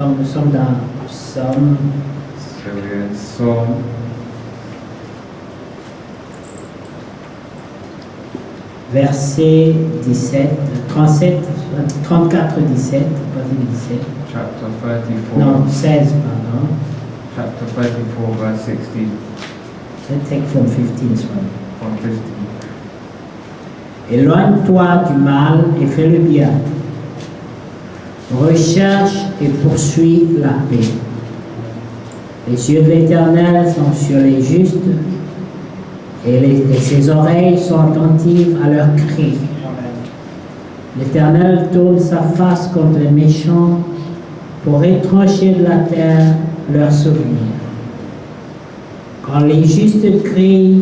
Nous sommes dans Psaume, So we're in Psalm verset 17, 37, 34, 17, partie 17. chapter 34, Non, 16, pardon. chapter 34, verse 16 Let's take from 15, sorry. from 15. Éloigne-toi du mal et fais le bien. Recherche et poursuis la paix. Les yeux de l'Éternel sont sur les justes et ses oreilles sont attentives à leurs cris. L'Éternel tourne sa face contre les méchants pour étrancher de la terre leurs souvenirs. Quand les justes crient,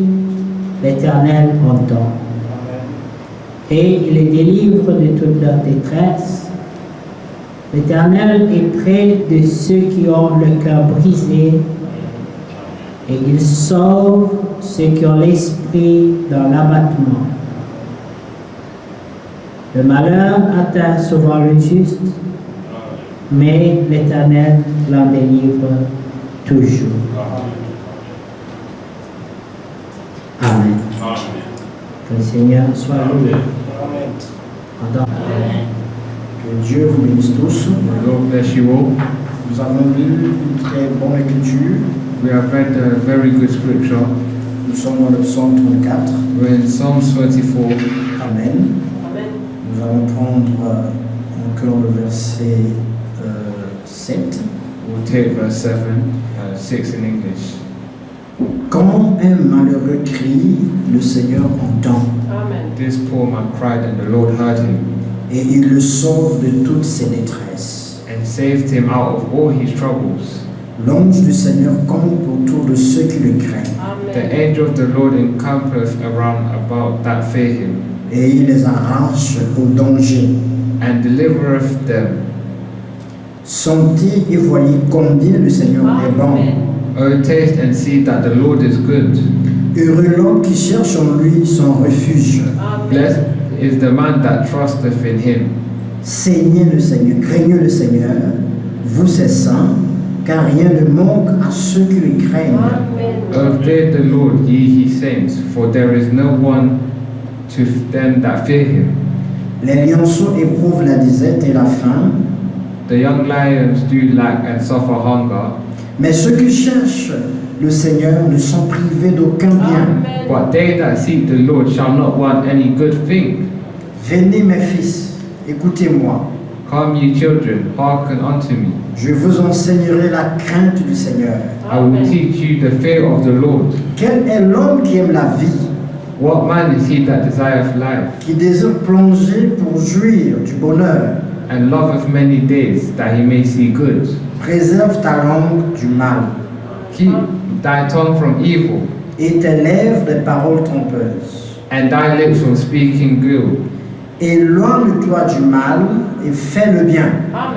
l'Éternel entend. Et il les délivre de toute leur détresse. L'Éternel est près de ceux qui ont le cœur brisé, et il sauve ceux qui ont l'esprit dans l'abattement. Le malheur atteint souvent le juste, mais l'Éternel l'en délivre toujours. Amen. Que le Seigneur soit loué. Amen. Que Dieu vous bénisse tous. The Lord bless you all. Nous avons lu une très bonne écriture. We have read a very good scripture. Nous sommes dans le psaume 34. We're in Psalms 34. Amen. Nous allons prendre encore le verset 7. We'll take verse 7, 6 in English. Quand un malheureux crie, le Seigneur entend This poor man cried and the Lord heard him et il le sauve de toutes ses détresses. and saved him out of all his troubles. L'ange du Seigneur campe autour de ceux qui le craignent The angel of the Lord encampeth around about that fear him et il les arrache au danger. and delivereth them. Sentez et voyez combien le Seigneur est bon. O taste and see that the Lord is good. Heureux l'homme qui cherche en lui son refuge. Blessed is the man that trusteth in him. Saignez le Seigneur, craignez le Seigneur, vous ses saints, car rien ne manque à ceux qui le craignent. O fear the Lord, ye his saints, for there is no one to them that fear him. Les lionceaux éprouvent la disette et la faim, The young lions do lack and suffer hunger, mais ceux qui cherchent le Seigneur ne sont privés d'aucun bien. but they that seek the Lord shall not want any good thing. Venez mes fils, écoutez-moi, Come, ye children, hearken unto me. je vous enseignerai la crainte du Seigneur. I will teach you the fear of the Lord. Quel est l'homme qui aime la vie, What man is he that desireth life, qui désire plonger pour jouir du bonheur? and loveth many days, that he may see good? Préserve ta langue du mal Keep thy tongue from evil, et tes lèvres des paroles trompeuses. and thy lips from speaking good. Éloigne-toi du mal et fais le bien.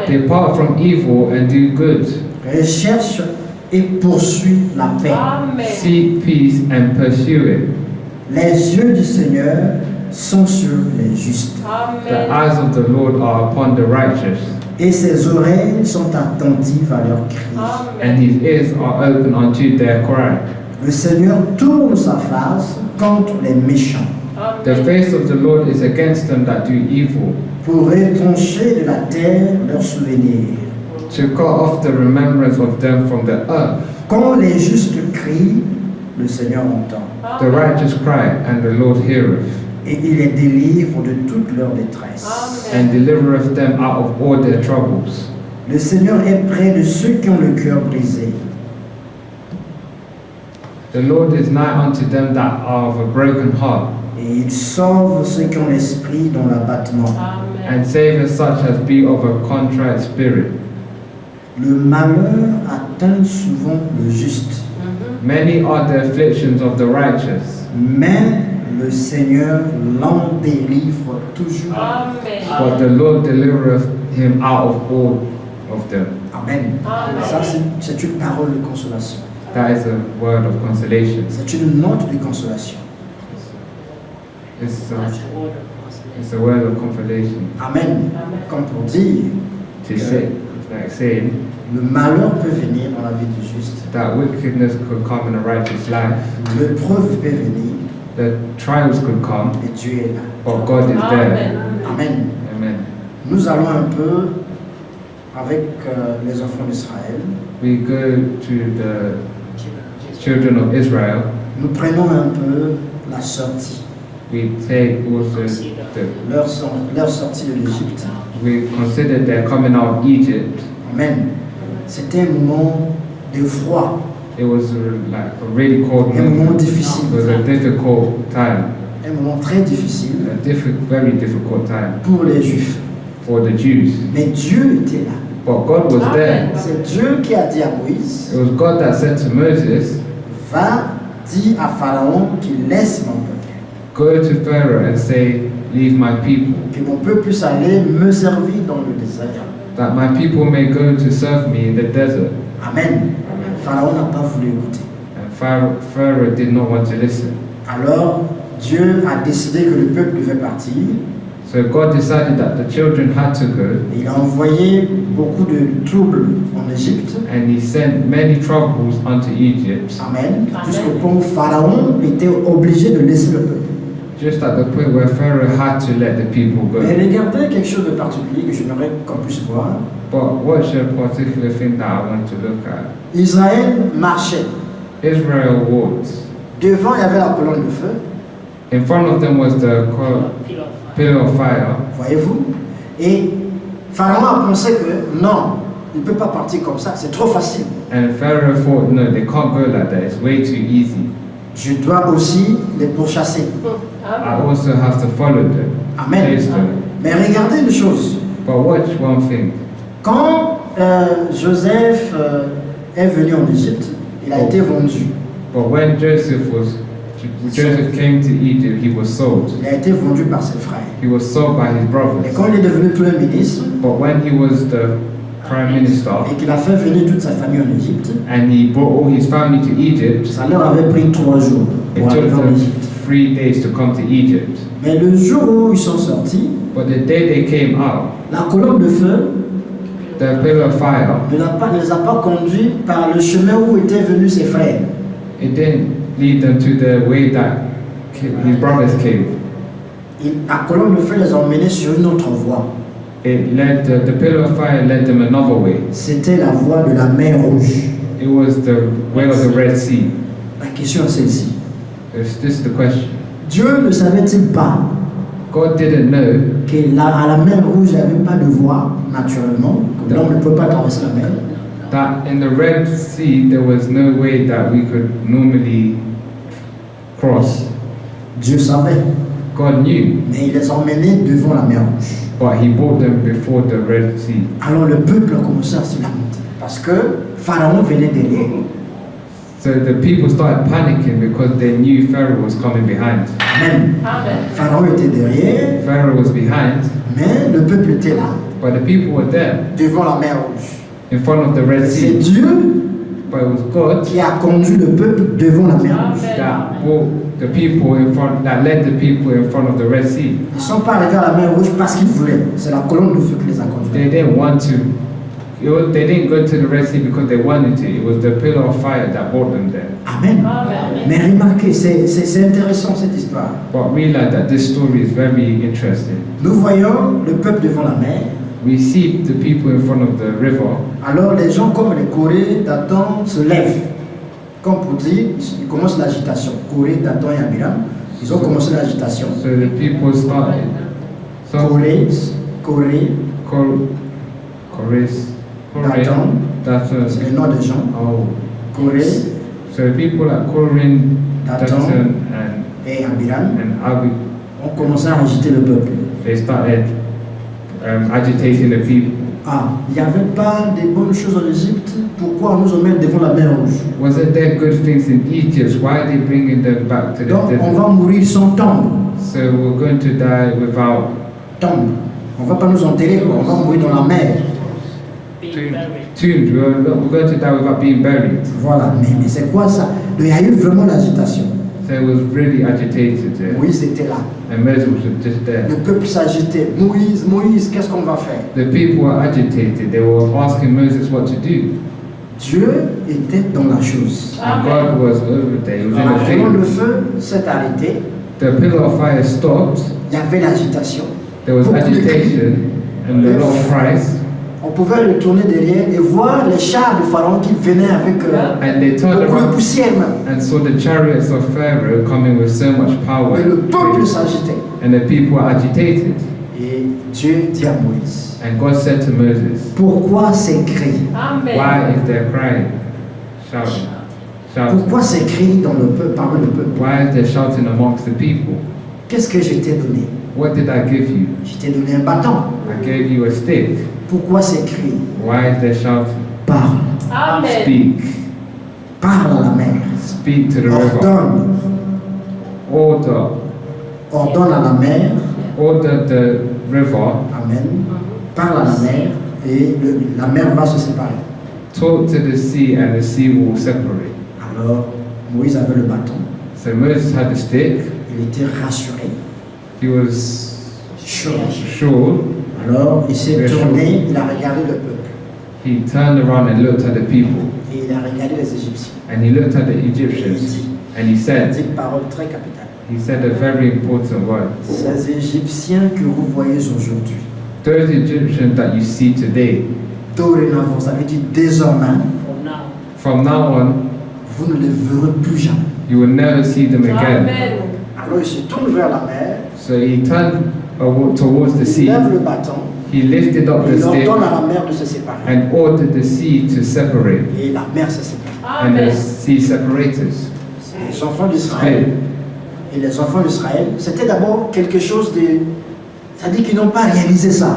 Depart from evil and do good. Recherche et poursuis la paix. Seek peace and pursue it. Les yeux du Seigneur sont sur les justes The eyes of the Lord are upon the righteous, et ses oreilles sont attentives à leurs cris. and his ears are open unto their cry. Le Seigneur tourne sa face contre les méchants The face of the Lord is against them that do evil, pour étrancher de la terre leurs souvenirs. to cut off the remembrance of them from the earth. Quand les justes crient, le Seigneur entend The righteous cry, and the Lord heareth, et il les délivre de toute leur détresse. and delivereth them out of all their troubles. Le Seigneur est près de ceux qui ont le cœur brisé. The Lord is nigh unto them that are of a broken heart, Et il sauve ceux qui ont l'esprit dans l'abattement. and saveth such as be of a contrite spirit. Le malheur atteint souvent le juste, Many are the afflictions of the righteous, mais le Seigneur l'en délivre toujours. but the Lord delivereth him out of all of them. Amen. Ça, c'est une parole de consolation. That is a word of consolation. C'est une note de consolation. It's a word of consolation. Amen. Comme pour dire, to say, like saying le malheur peut venir dans la vie du juste, that wickedness could come in a righteous life, l'épreuve peut venir, the trials could come, et Dieu est là. but God is there. Amen. Amen. Nous allons un peu avec les enfants d'Israël. We go to the children of Israel. Nous prenons un peu la sortie, We take also leur sortie de l'Égypte. we consider their coming out of Egypt. Amen. C'était un moment de froid, It was like a really cold un moment moment. difficile, It was a difficult time, un moment très difficile very difficult time pour les Juifs. for the Jews. Mais Dieu était là. But God was there. C'est Dieu qui a dit à Moïse, It was God that said to Moses, va dire à Pharaon qu'il laisse mon peuple, go to Pharaoh and say, leave my people, que mon peuple puisse aller me servir dans le désert. that my people may go to serve me in the desert. Amen. Pharaon n'a pas voulu écouter. And Pharaoh did not want to listen. Alors Dieu a décidé que le peuple devait partir. So God decided that the children had to go, Et il a envoyé beaucoup de troubles en Égypte. and he sent many troubles unto Egypt, Amen. Jusqu'au point où Pharaon était obligé de laisser le peuple. just at the point where Pharaoh had to let the people Mais go. regardez quelque chose de particulier que j'aimerais qu'on puisse voir. But what's a particular thing that I want to look at? Israël marchait. Israel walked. Devant, il y avait la colonne de feu. In front of them was the pillar of fire. Voyez-vous? Et Pharaon a pensé que non, il ne peut pas partir comme ça, c'est trop facile. And Pharaoh thought, no, they can't go like that. It's way too easy. Je dois aussi les pourchasser. I also have to follow them, Amen. chase them. Mais regardez une chose. But watch one thing. Quand Joseph est venu en Égypte, il a été vendu. But when Joseph came to Egypt, he was sold. Il a été vendu par ses frères. He was sold by his Et brothers. quand il est devenu premier ministre But when he was the prime minister et qu'il a fait venir toute sa famille en Égypte, and he brought all his family to Egypt, ça leur avait pris 3 jours it pour took arriver en them Égypte. 3 days to come to Egypt. Mais le jour où ils sont sortis, But the day they came out, la colonne de feu the pillar of fire, ne les a pas conduits par le chemin où étaient venus ses frères. it didn't lead them to the way that his brothers came. La colonne de feu les a emmenés sur une autre voie. It led the pillar of fire led them another way. C'était la voie de la mer Rouge. It was the way of the Red Sea. La question est celle-ci. This is the question. Dieu ne savait-il pas God didn't know qu'à la mer Rouge, il n'y avait pas de voie, naturellement, que l'homme ne peut pas traverser la mer. that in the Red Sea there was no way that we could normally cross. Dieu savait, God knew, mais il les a emmenés devant la mer Rouge. but he brought them before the Red Sea. Alors le peuple a commencé à se lamenter parce que Pharaon venait derrière. So the people started panicking because they knew Pharaoh was coming behind. Amen. Pharaon était derrière, Pharaoh was behind, mais le peuple était là, but the people were there devant la mer Rouge. in front of the Red C'est Sea. Dieu But it was God qui a conduit le peuple devant la mer Rouge. that brought the people in front, that led the people in front of the Red Sea. Ils ne sont pas arrivés à la mer Rouge parce qu'ils voulaient. C'est la colonne de feu qui les a conduits. They didn't want to. They didn't go to the Red Sea because they wanted to. It was the pillar of fire that brought them there. Amen. Mais remarquez, c'est intéressant cette histoire. But realize that this story is very interesting. Nous voyons le peuple devant la mer. We see the people in front of the river. Alors les gens comme les Corée, Dathan se lèvent. Comme pour dire, ils commencent l'agitation. Corée, Dathan et Abiram, ils ont commencé l'agitation. So the people started. So Corée, Dathan. c'est le nom des gens. Oh. Corée So people like Corin, Dathan Dathan, et Abiram and Abi, ont commencé à agiter le peuple. they started agitating the people. Ah, il n'y avait pas de bonnes choses en Égypte. Pourquoi nous emmène devant la mer Rouge? Wasn't there good things in Egypt? Why are they bringing them back to the Donc on desert? va mourir sans tombe. So we're going to die without Tombe. On ne va pas nous enterrer, quoi. On va mourir dans la mer. tombs. We're going to die without being buried. Voilà, mais c'est quoi ça? Il y a eu vraiment l'agitation. So So it was really agitated there. Moïse était là. And Moses was just there. Le peuple s'agitait. Moïse, Moïse, qu'est-ce qu'on va faire? The people were agitated. They were asking Moses what to do. Dieu était dans la chose. And God was over there. He was in the Quand le thing. feu s'est arrêté, The pillar of fire stopped. il y avait l'agitation. There was Beaucoup de cris. agitation and a lot of cries. On pouvait retourner derrière et voir les chars de Pharaon qui venaient avec And they turned beaucoup de around poussière même. and saw the chariots of Pharaoh coming with so much power. Et le peuple s'agitait. And the people were agitated. Et Dieu dit à Moïse, And God said to Moses, pourquoi ces cris? why is there crying? Shouting. Shouting. Pourquoi ces cris dans le peuple, parmi le peuple? Why is there shouting amongst the people? Qu'est-ce que je t'ai donné? What did I give you? Je t'ai donné un bâton. I gave you a stick. Pourquoi ces cris? Why is there shouting? Parle. Speak. Parle à la mer. Speak to the river. Ordonne. Order. Ordonne à la mer. Order the river. Amen. Parle à la mer et la mer va se séparer. Talk to the sea and the sea will separate. Alors, Moïse avait le bâton. So Moses had the stick. Il était rassuré. He was Chaud. sure. Alors, il s'est Très tourné, il a regardé le peuple. He turned around and looked at the people. Et il a regardé les Égyptiens. And he looked at the Et il Egyptians. dit, And he il said, dit une parole très capitale. he said a very important word. Ces Égyptiens que vous voyez aujourd'hui, Those Egyptians that you see today, dorénavant, ça veut dire désormais, from now on, vous ne les verrez plus jamais. you will never see them again. Alors il se tourne vers la mer, So he turned towards the il sea. lève le bâton, He lifted up the il stick ordonne à la mer de se séparer. and ordered the sea to separate. Et la mer se sépare. And the sea separated. Les enfants d'Israël, et les enfants d'Israël, c'était d'abord quelque chose de... C'est-à-dire qu'ils n'ont pas réalisé ça.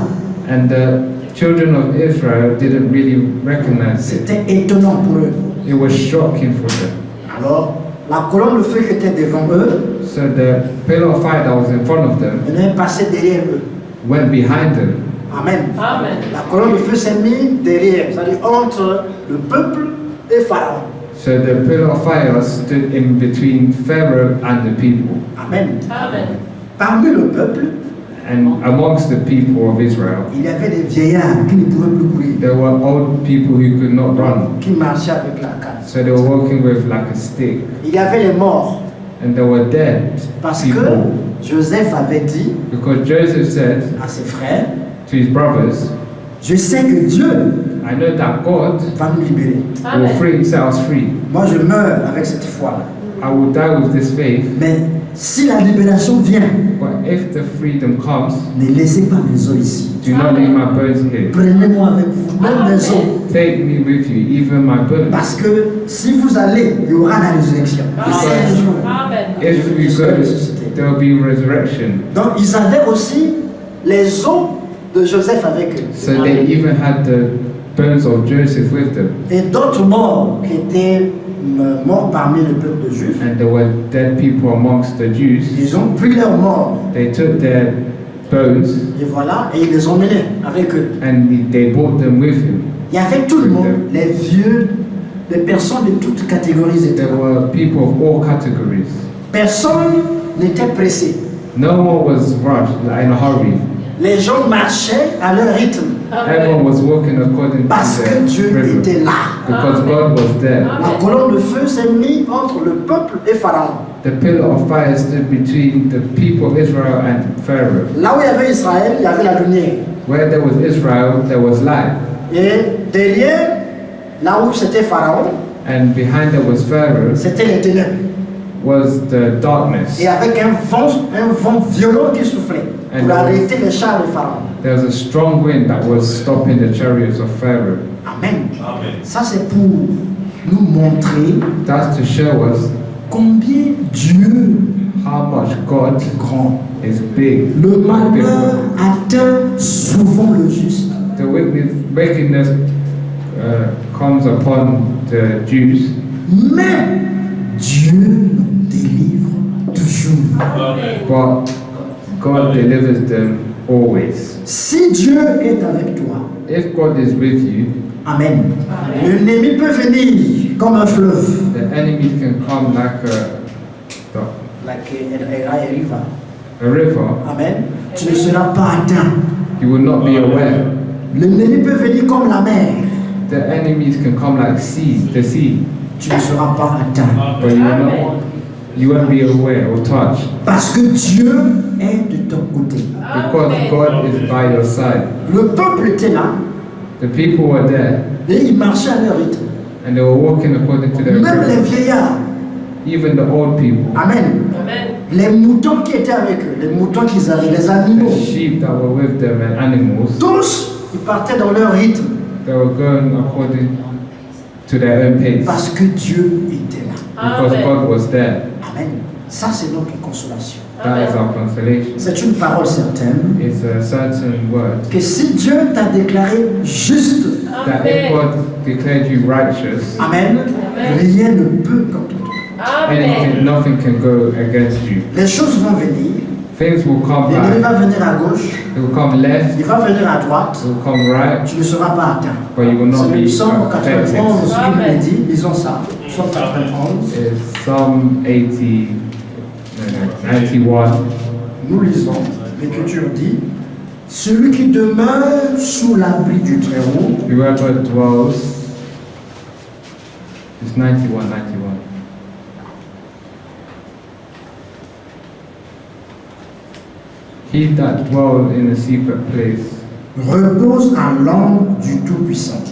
And the children of Israel didn't really recognize it. C'était étonnant pour eux. It was shocking for them. Alors, la colonne de feu qui était devant eux, So the pillar of fire that was in front of them elle est passée derrière eux. went behind them. Amen. La colonne de feu s'est mise derrière, c'est-à-dire entre le peuple et Pharaon. So the pillar of fire stood in between Pharaoh and the people. Amen. Parmi le peuple, And amongst the people of Israel, il y avait des vieillards qui ne pouvaient plus courir, there were old people who could not run. qui marchaient avec la canne. So they were walking with like a stick. Il y avait les morts, And there were dead parce que people. Joseph avait dit Because Joseph said à ses frères, to his brothers, je sais que Dieu I know that God va nous libérer. will set us free. Moi, je meurs avec cette foi-là. I will die with this faith. Mais si la libération vient, But if the freedom comes, ne laissez pas mes os ici. do not leave my bones here. Prenez-moi avec vous, même mes os. Take me with you, even my bones. Parce que si vous allez, il y aura la résurrection. C'est un jour. If we go, there will be resurrection. Donc, ils avaient aussi les os de Joseph avec eux. So they even had the bones of Joseph with them. Et d'autres morts qui étaient morts parmi le peuple juif, And there were dead people amongst the Jews. ils ont pris leurs morts. They took their bones Et voilà, et ils les ont menés avec eux. and they brought them with him. Il y avait tout le monde, les vieux, les personnes de toutes catégories étaient There là. were people of all categories. Personne n'était pressé. No one was rushed, like in a hurry. Les gens marchaient à leur rythme Everyone was walking according parce to que the Dieu river était là. because God was there. La colonne de feu s'est mise entre le peuple et Pharaon. The pillar of fire stood between the people of Israel and Pharaoh. Là où il y avait Israël, il y avait la lumière. Where there was Israel, there was light. Et derrière, là où c'était Pharaon, And behind there was Pharaoh, c'était les ténèbres. was the darkness. Et avec un vent violent qui soufflait pour arrêter les chars de Pharaon. There was a strong wind that was stopping the chariots of Pharaoh. Amen. Ça c'est pour nous montrer That's to show us combien Dieu how much God est grand. is big. Le malheur atteint souvent le juste. The wickedness comes upon the Jews, Mais Dieu nous délivre toujours. but God delivers them always. Si Dieu est avec toi, If God is with you, Amen. L'ennemi peut venir comme un fleuve. the enemy can come like elle va. a river, Amen. Tu ne seras pas atteint. you will not be aware. L'ennemi peut venir comme la mer. The enemies can come like the sea, Tu ne seras pas atteint. but you won't be aware or touched Parce que Dieu est de ton côté. because God is by your side. Le peuple était là The people were there et ils marchaient à leur rythme. and they were walking according to their Même les rhythm. vieillards. Even the old people, Amen. Les moutons qui étaient avec eux, les moutons qu'ils avaient, les animaux. the sheep that were with them and animals, Tous, ils partaient dans leur rythme they were going according to their own pace parce que Dieu était là. because God was there. Amen. Ça, c'est notre consolation. That is our consolation. C'est une parole certaine It's a certain word que si Dieu t'a déclaré juste, that if God declared you righteous, Amen, rien ne peut contre toi. nothing can go against you. Les choses vont venir. Things will come L'ennemi back. va venir à gauche, It will come left. il va venir à droite. It will come right. Tu ne seras pas atteint. But you will not C'est be le Psaume affected. 91 qui nous dit, lisons ça. Psaume 91, It's Psalm 80, no, 91. nous lisons, l'Écriture dit, celui qui demeure sous l'abri du Très-Haut, Whoever dwells, it's 91, 91. He that dwells in a secret place repose à l'ombre du Tout-Puissant.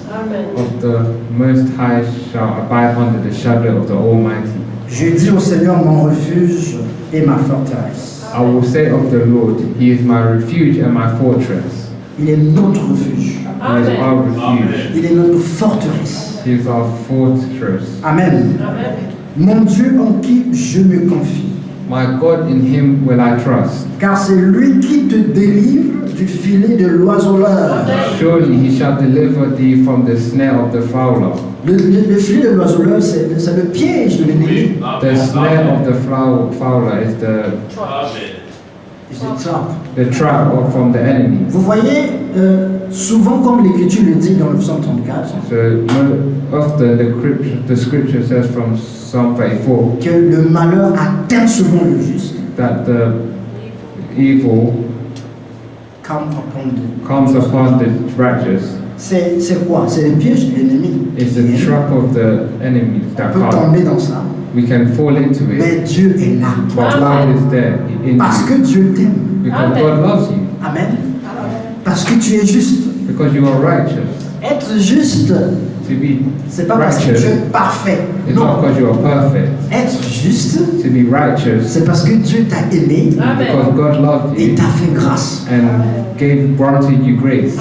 of the Most High shall abide under the shadow of the Almighty. Je dis au Seigneur mon refuge et ma forteresse. I will say of the Lord, He is my refuge and my fortress. Il est notre refuge. He is our refuge. Il est notre forteresse. He is our fortress. Amen. Mon Dieu en qui je me confie. My God, in Him will I trust. Car c'est lui qui te délivre du filet de l'oiseleur. Surely He shall deliver thee from the snare of the fowler. Le filet de l'oiseleur, c'est le piège de l'ennemi. The snare of the fowler is It's the trap. the trap from the enemy. Vous voyez, souvent comme l'Écriture le dit dans le psaume 34, So often the scripture says from Psalm 34 que le malheur atteint souvent le juste. that the evil comes upon the righteous. C'est quoi? C'est le piège de l'ennemi. It's the trap of the enemies On that peut come. tomber dans ça. We can fall into it, Mais Dieu est là. but God is there in Parce you que Dieu t'aime. because God loves you, Amen. Parce que tu es juste. because you are righteous. Être juste, To be c'est pas parce que tu righteous es parfait. is not Non. because you are perfect. Être juste, To be righteous c'est parce que Dieu t'a aimé because God loved et you t'a fait grâce. and granted you grace.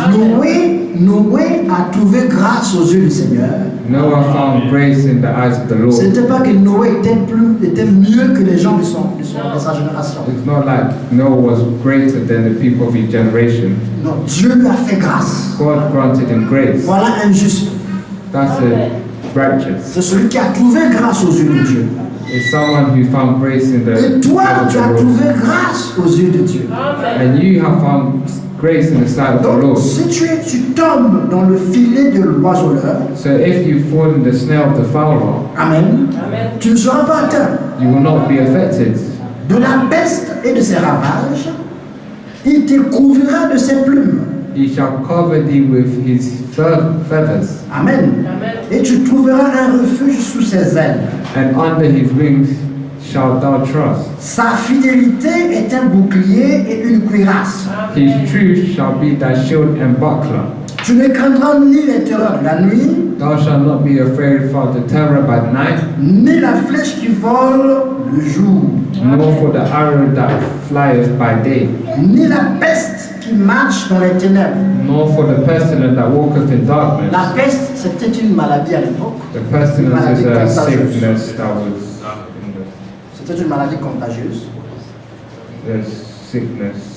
Noé a trouvé grâce aux yeux du Seigneur. Noah found grace in the eyes of the Ce Lord. n'était pas que Noé était mieux que les gens de sa génération. It's not like Noah was greater than the people of his generation. Non, Dieu lui a fait grâce. God granted him grace. Voilà un juste. That's a righteous. C'est celui qui a trouvé grâce aux yeux de Dieu. It's someone who found grace in the Et toi, eyes tu of as the Lord. trouvé grâce aux yeux de Dieu. And you have found grace in the sight of the Donc, Lord. si tu tombes dans le filet de l'oiseleur, So if you fall in the snare of the fowler, Amen, tu ne seras pas atteint. you will not be affected. De la peste et de ses ravages, il te couvrira de ses plumes. He shall cover thee with his feathers, Amen. Et tu trouveras un refuge sous ses ailes. and under his wings shalt thou trust. Sa fidélité est un bouclier et une cuirasse. His truth shall be thy shield and buckler. Tu ne craindras ni les terreurs de la nuit, Thou shalt not be afraid for the terror by night, ni la flèche qui vole le jour, nor for the arrow that flieth by day, ni la peste qui marche dans les ténèbres. nor for the pestilence that walketh in darkness. La peste, c'était une maladie à l'époque. The pestilence is a sickness that was in C'était une maladie contagieuse. the sickness.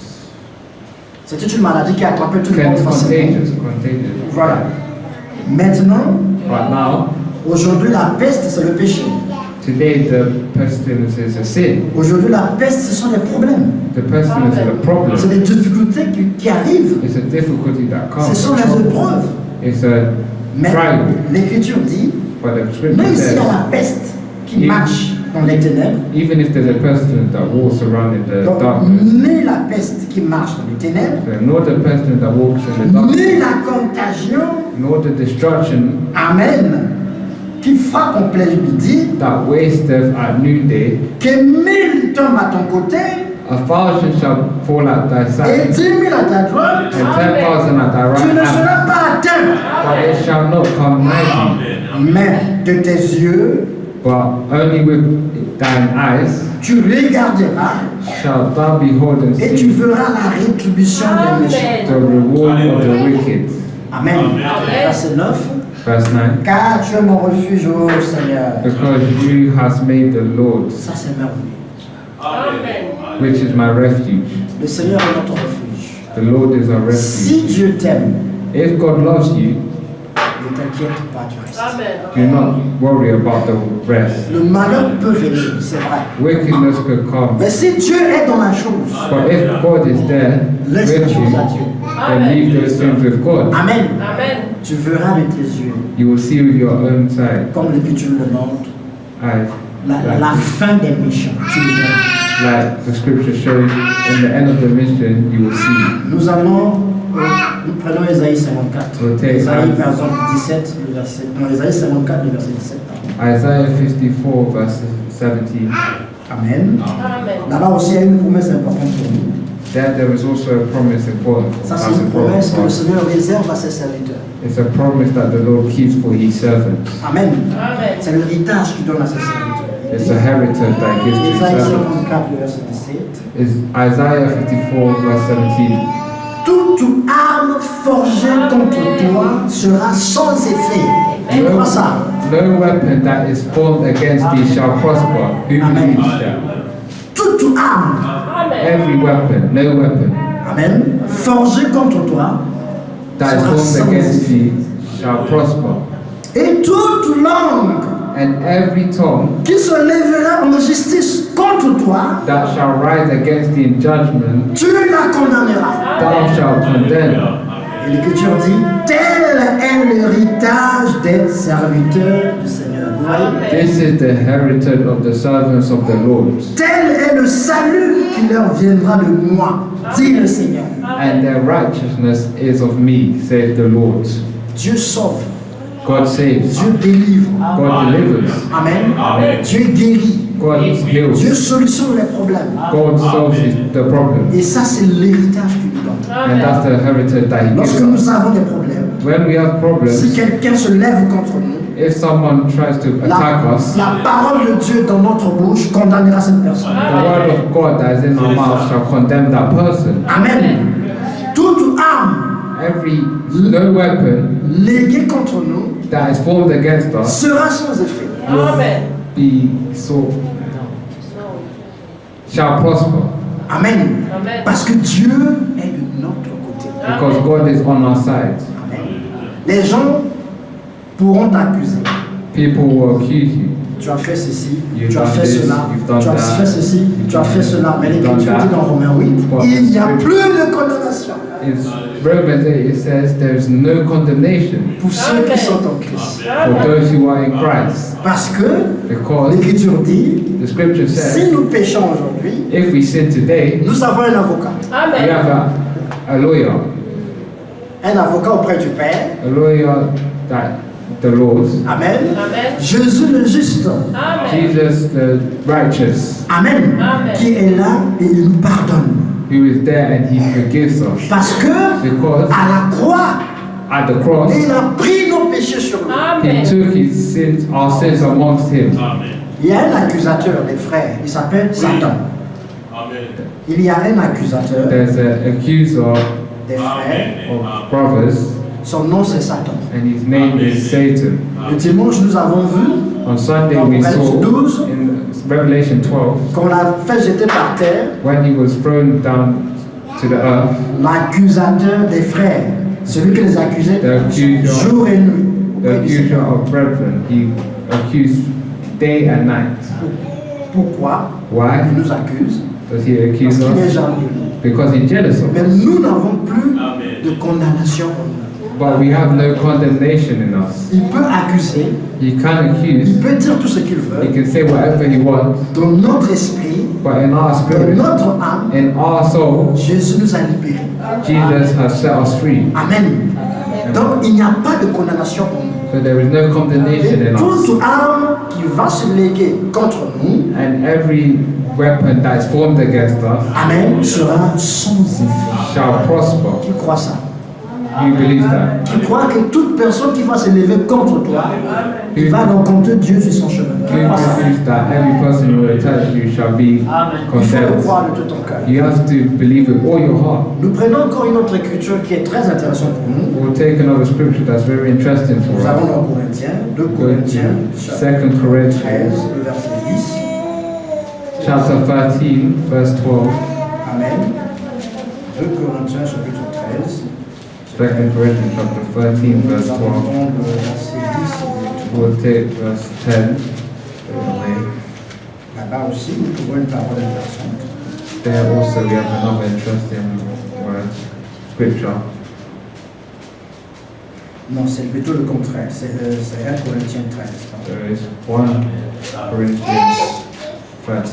C'était une maladie qui attrapait tout le monde facilement. Contagious. Voilà. Maintenant, But now, aujourd'hui, la peste, c'est le péché. today the pestilence is a sin. Aujourd'hui, la peste, ce sont les problèmes. The pestilence is a C'est problem. des difficultés qui arrivent. It's a difficulty that Ce comes. sont les épreuves. It's a Mais trial. l'Écriture dit, But the scripture même s'il y says, a la peste qui If- marche dans les ténèbres, even if there's a person that walks around in the donc, darkness, ni la peste qui marche dans les ténèbres, nor the person that walks in the darkness, ni la contagion, nor the destruction amen, qui frappe en plein midi, that wasteth at noonday, que 1000 tombent à ton côté 1,000 shall fall at thy et side, 10 000 à ta droite, and 10,000 at thy tu right ne hand, seras pas atteint. but it shall not come nigh thee. Mais de tes yeux, But only with thine eyes tu regarderas shalt thou behold and et tu see verras la rétribution des méchants. the reward of the wicked. Amen. Verset 9. Verse 9. Car tu es mon refuge, ô Seigneur. Because you hast made the Lord, Ça, c'est merveilleux. which is my refuge. Le Seigneur est notre refuge. The Lord is our Si refuge. Dieu t'aime, If God loves you, ne t'inquiète pas du reste. do not worry about the rest. Le malheur peut venir, c'est vrai. Wickedness could come. Mais si Dieu est dans la chose, But if God is there laisse la with chose à you, Dieu. then leave those things with God. Amen. Amen. Tu verras avec tes yeux, You will see with your own sight. comme l'Écriture le montre, Eyes. la fin des méchants. Tu le verras. Like the scripture shows, in the end of the mission, you will see. Nous prenons Ésaïe 54. Ok. Ésaïe, par exemple, 17, le verset. Non, Ésaïe 54, le verset 17. pardon. Isaiah 54, verse 17. Amen. Amen. Là-bas aussi, il y a une promesse importante pour nous. There is also a promise important for Ça, us. c'est une promesse que le Seigneur réserve à ses serviteurs. It's a promise that the Lord keeps for his servants. Amen. Amen. C'est l'héritage qu'il donne à ses serviteurs. It's a heritage that gives to his Ésaïe servants. 54, le verset 17. It's Isaiah 54, verse 17. Toute arme forgée contre toi sera sans effet. Tu No, crois ça? no weapon that is formed against thee shall prosper. Who Amen. believes that? Toute arme, Amen. Every weapon, no weapon amen, forgée contre toi that is sera sans formed against effet. thee shall prosper. Et toute langue And every tongue qui se lèvera en justice contre toi, that shall rise against thee in judgment, tu la condamneras. thou shalt condemn. Et l'Écriture dit, tel est l'héritage des serviteurs du Seigneur. Vous voyez? This is the heritage of the servants of the Lord, Tel est le salut qui leur viendra de moi, dit le Seigneur. and their righteousness is of me, saith the Lord. Dieu sauve, God saves, Dieu délivre. God delivers, Amen. Dieu guérit. God Dieu heals, solutionne les problèmes. God solves the problem. Et ça, c'est l'héritage qu'il nous donne. And that's the heritage that He Lorsque gives us. nous avons des problèmes, When we have si problems, quelqu'un se lève contre nous, if someone tries to attack us, la parole de Dieu dans notre bouche condamnera cette personne. the word of God that is in our mouth shall condemn that person. Amen. Toute arme Every no weapon léguée contre nous that is formed against us sera sans effet. Amen. be so shall prosper, Amen. Amen. Parce que Dieu est de notre côté. because God is on our side. Amen. Les gens pourront t'accuser. People will accuse you. Tu as fait ceci, You've tu as done fait this, cela, you've done tu as that, fait ceci, tu as fait cela. Mais you've l'Écriture done dit that. dans Romains 8, What il n'y a the plus de condamnation In Romans 8 it says there's no condemnation pour ceux qui sont en Christ. for those who are in Christ, Parce que because l'Écriture dit, the scripture si says nous péchons aujourd'hui, if we sin today, nous avons un avocat. we Amen. have a lawyer Auprès du Père. a lawyer that the Lord, Amen. Amen. Jésus le juste. Amen. Jesus the righteous, Amen. Amen. Qui est là et il nous pardonne. who is there and he forgives us. Parce que Because à la croix, at the cross, il a pris nos péchés sur lui. he Amen. took his sins, our sins amongst him. Il y a un accusateur des frères, il s'appelle Satan. Il y a un accusateur There's an accuser des frères, of brothers, son nom c'est Satan. and his name is Satan. Le dimanche, nous avons vu On Sunday we saw in Revelation 12, qu'on l'a fait jeter par terre when he was thrown down to the earth, l'accusateur des frères, celui qui les accusait The accuser. jour et nuit. the accuser of brethren, he accused day and night. Pourquoi Why il nous accuse? does he Parce accuse qu'il est us? jaloux. Because he's jealous of Mais us. nous n'avons plus de condamnation en nous. But we have no condemnation in us. Il peut accuser, He can accuse, il peut dire tout ce qu'il he veut. can say whatever he wants, Dans notre esprit, but in our dans spirit, notre âme, in our soul, Jésus nous a libérés. Jesus has set us free. Amen. Donc il n'y a pas de condamnation pour nous. So there is no condemnation Et in us. toute arme qui va se léguer contre nous, And every weapon that is formed against us Amen, sera sans effet. shall prosper. Qui croit ça? You believe that? Qui croit que toute personne qui va se lever contre toi va rencontrer Dieu sur son chemin? Qui You croit ça? believe that every person who will attack you shall be Il faut le condemned. croire de tout ton cœur. You have to believe with all your heart. Nous prenons encore une autre écriture qui est très intéressante pour nous. We'll take another scripture that's very interesting for Nous avons us. dans Corinthiens, 2 Go to Corinthiens, 2 chapitre 13, Corinthians, le verset 10. chapter 13, verse 12. Amen. 2 Corinthiens, chapitre 13. 2 Corinthians, chapter 13, verse Nous allons 12. prendre le verset 10. We'll take verse 10. Là-bas aussi, nous trouvons une parole intéressante. There also we have another interesting word, scripture. Non, c'est plutôt le contraire. C'est 1 Corinthiens 13. pardon. There is 1 Corinthians 13. 1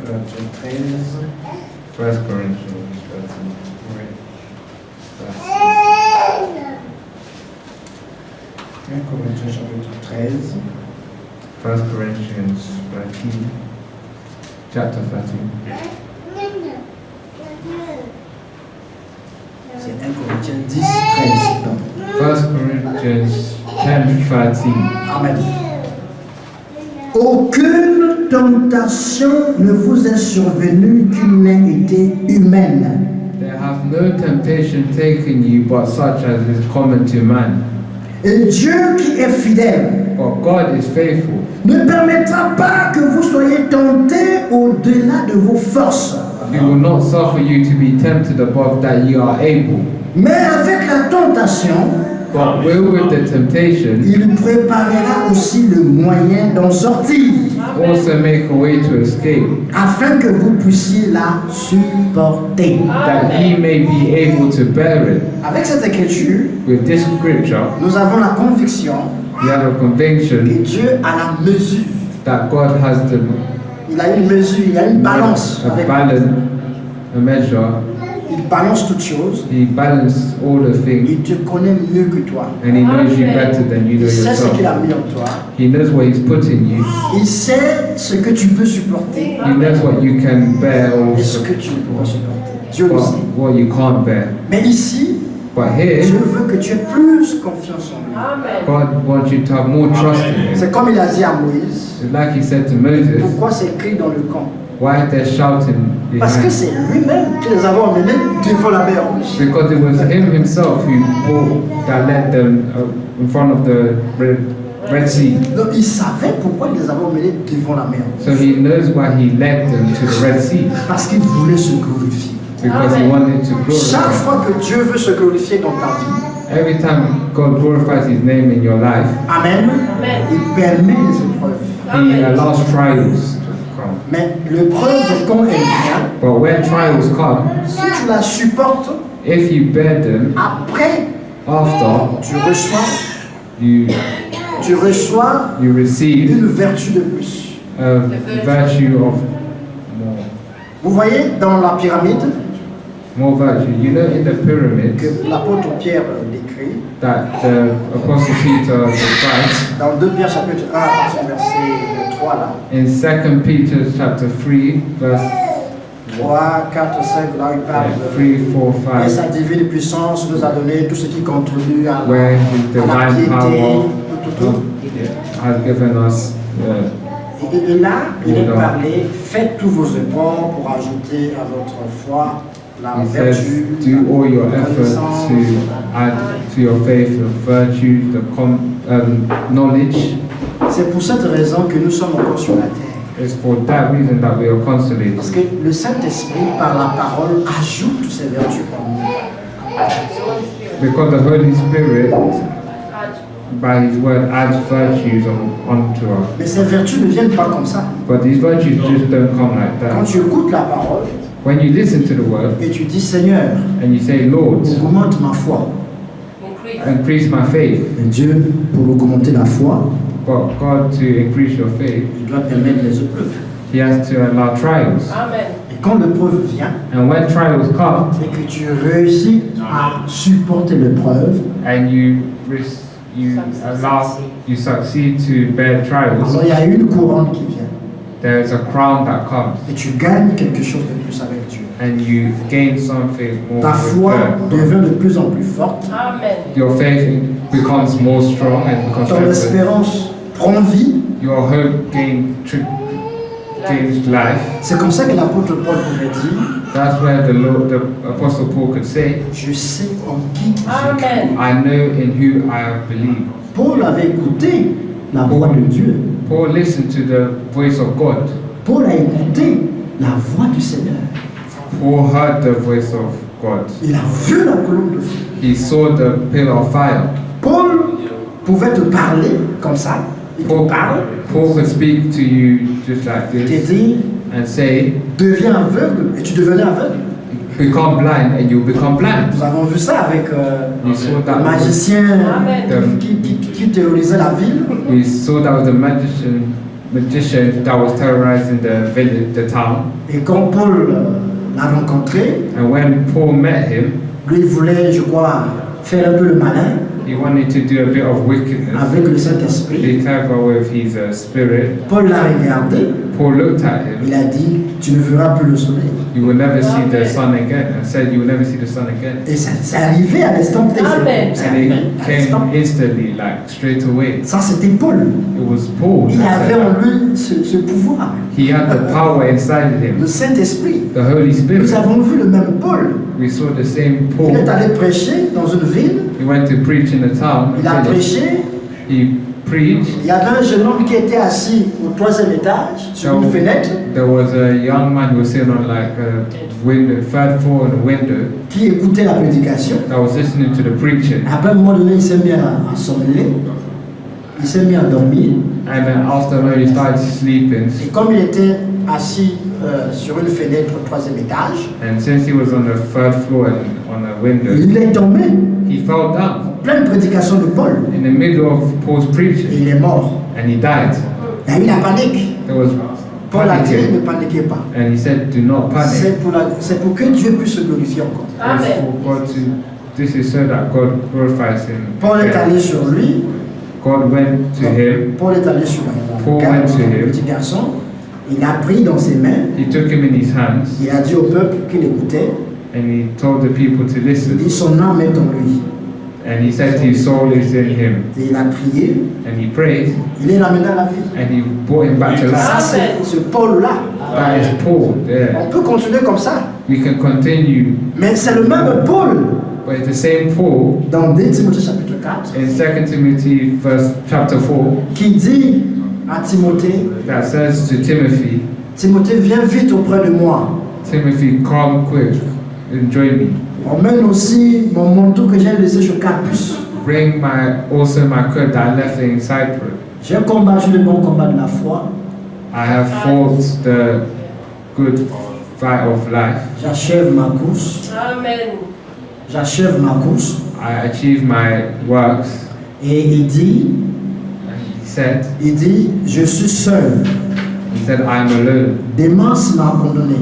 Corinthiens 13. 1 Corinthians 13. 1 Corinthiens chapitre 13. 1 Corinthians 13. Chapter 13. C'est 1 Corinthiens 10, 13. pardon. 1 Corinthians 10, 13. Amen. Aucune tentation ne vous est survenue qui n'ait été humaine. There hath no temptation taken you but such as is common to man. Et Dieu qui est fidèle But God is faithful. ne permettra pas que vous soyez tentés au-delà de vos forces. He will not suffer you to be tempted above that ye are able. Mais avec la tentation, But with the temptation, il préparera aussi le moyen d'en sortir, also make a way to escape, afin que vous puissiez la supporter. that ye may be able to bear it. Avec cette écriture, With this scripture, nous avons la conviction we have a que conviction Dieu a la mesure. that God has the Il a une mesure, il a une balance. a Avec balance, a measure. il balance toutes choses. He balances all the things, Il te connaît mieux que toi. and He knows you better than you know Il sait ce qu'il yourself. a mis en toi. He knows what He's put in you. Il sait ce que tu peux supporter He knows what you can bear et ce also, que tu ne peux pas supporter. Dieu le sait. what you can't bear. Mais ici, But here, Dieu veut que tu aies plus confiance en lui. God wants you to have more trust in Him. C'est comme il a dit à Moïse. It's like He said to Moses, Pourquoi c'est écrit dans le camp? why they're shouting Parce que behind? c'est lui-même qui les avait emmenés devant la mer Rouge. Because it was Him Himself who brought, that led them in front of the Red Sea. Donc il savait pourquoi il les avait emmenés devant la mer Rouge. So He knows why He led them to the Red Sea. Parce qu'il voulait se glorifier. Because He wanted to Chaque glorify. fois que Dieu veut se glorifier dans ta vie, Every time God glorifies His name in your life, Amen, il permet les épreuves. He allows trials to come. Mais l'épreuve, quand elle vient, But when trials come, si tu la supportes, if you bear them, après, after tu reçois you receive une vertu de plus. a virtue of Vous voyez dans la pyramide more virtue. You know, in the pyramids que l'apôtre Pierre décrit, that the Apostle Peter describes dans 2 Pierre chapitre 1, à partir du verset 3 là, in 2 Peter chapter 3, verse 3, 4, 5, là il parle de 3, 4, et sa 5, divine puissance nous a donné tout ce qui contribue à where His la divine piété, power tout. has given us. Et là, il est D'accord. parlé, faites tous vos efforts pour ajouter à votre foi la He says, vertu, do all your la effort connaissance, to add to your faith the virtue, the knowledge. C'est pour cette raison que nous sommes encore sur la terre. It's for that reason that we are consolated. Parce que le Saint-Esprit, par la parole, ajoute ces vertus en nous. Because the Holy Spirit, by His word, adds virtues onto us. Mais ces vertus ne viennent pas comme ça. But these virtues just don't come like Quand that. tu écoutes la parole When you listen to the word et tu dis Seigneur, and you say, Lord, augmente ma foi, increase my faith. Mais Dieu, pour augmenter la foi, But God, to increase your faith, il doit permettre les épreuves. He has to allow trials. Et quand l'épreuve vient, And when trials come et que tu réussis à supporter l'épreuve, and you succeed to bear trials, alors il y a une couronne qui vient. there's a crown that comes, Et tu gagnes quelque chose de plus avec Dieu. and you gain something more Ta with foi God. devient de plus en plus forte. Your faith becomes more strong and becomes Ton stronger. espérance prend vie. Your hope gains life. C'est comme ça que l'apôtre Paul pouvait dire, That's where the Apostle Paul could say, je sais en qui je crie. I know in who I have believed. Paul avait écouté la voix de Dieu. Paul listened to the voice of God. Paul a écouté la voix du Seigneur. Paul heard the voice of God. Il a vu la colonne de feu. He saw the pillar of fire. Paul pouvait te parler comme ça. Il te parle. Paul could speak to you just like Il te this dit, and say, deviens aveugle. Et tu devenais aveugle. become blind and you'll become blind. Nous avons vu ça avec We saw le that. magicien Amen. qui terrorisait la ville. We saw that was the magician that was terrorizing the village, the town. Et quand Paul l'a rencontré, And when Paul met him, lui il voulait, je crois, faire un peu le malin he wanted to do a bit of wickedness. avec le Saint-Esprit. Be clever with his spirit. Paul l'a regardé, Paul looked at him. il a dit, tu ne verras plus le soleil. You will never see the sun again. And said, you will never see the sun again. Et ça c'est arrivé à l'instant T. C'est And arrivé it à l'instant. came instantly, like straight away. Ça c'était Paul. It was Paul. Il that avait said en that. lui ce pouvoir, He had the power inside le him, Saint-Esprit. the Holy Spirit. Nous avons vu le même Paul. We saw the same Il Paul. est allé prêcher dans une ville, He went to preach in a town. il a prêché. He preached. Il y avait un jeune homme qui était assis au 3e étage sur une fenêtre, There was a young man who was sitting on like a window, third floor on a window, qui écoutait la prédication. that was listening to the preaching. Après, à un moment donné, il s'est mis à somnoler, il s'est mis à dormir. And then after he started sleeping, Et comme il était assis sur une fenêtre au 3e étage, and since he was on the third floor and on a window, il est tombé. he fell down Pleine prédication de Paul. in the middle of Paul's Et preaching, il est mort. and he died. Il y a eu la panique. There was Paul a dit, ne panic, paniquez pas. and he said, "Do not panic." C'est pour que Dieu puisse se glorifier encore. It's for God to. This is so that God glorifies him. Paul est allé sur lui. God went to him. Paul est allé sur Paul le went to him. petit garçon. Il a pris dans ses mains. He took him in his hands, Il a dit au peuple qu'il écoutait. and he told the people to Il listen. dit son âme est en lui. And he said his soul is in him. Et il a prié. And he prayed, Il est ramené à la vie. and he brought him back to Ça, life. c'est ce Paul-là. That is Paul there. On peut continuer comme ça. We can continue, Mais c'est le même Paul but it's the same Paul dans 2 Timothée chapitre 4 in 2 Timothy chapter 4 qui dit à Timothée, that says to Timothy, Timothée, viens vite auprès de moi. Timothy, come quick and join me. Emmène aussi mon manteau que j'ai laissé sur Carpus. Bring also my coat that I left in Cyprus. J'ai combattu le bon combat de la foi. I have fought the good fight of life. J'achève ma course. J'achève ma course. I achieved my works. Et il dit, And he dit, je suis seul. said, I am alone. Démas m'a abandonné.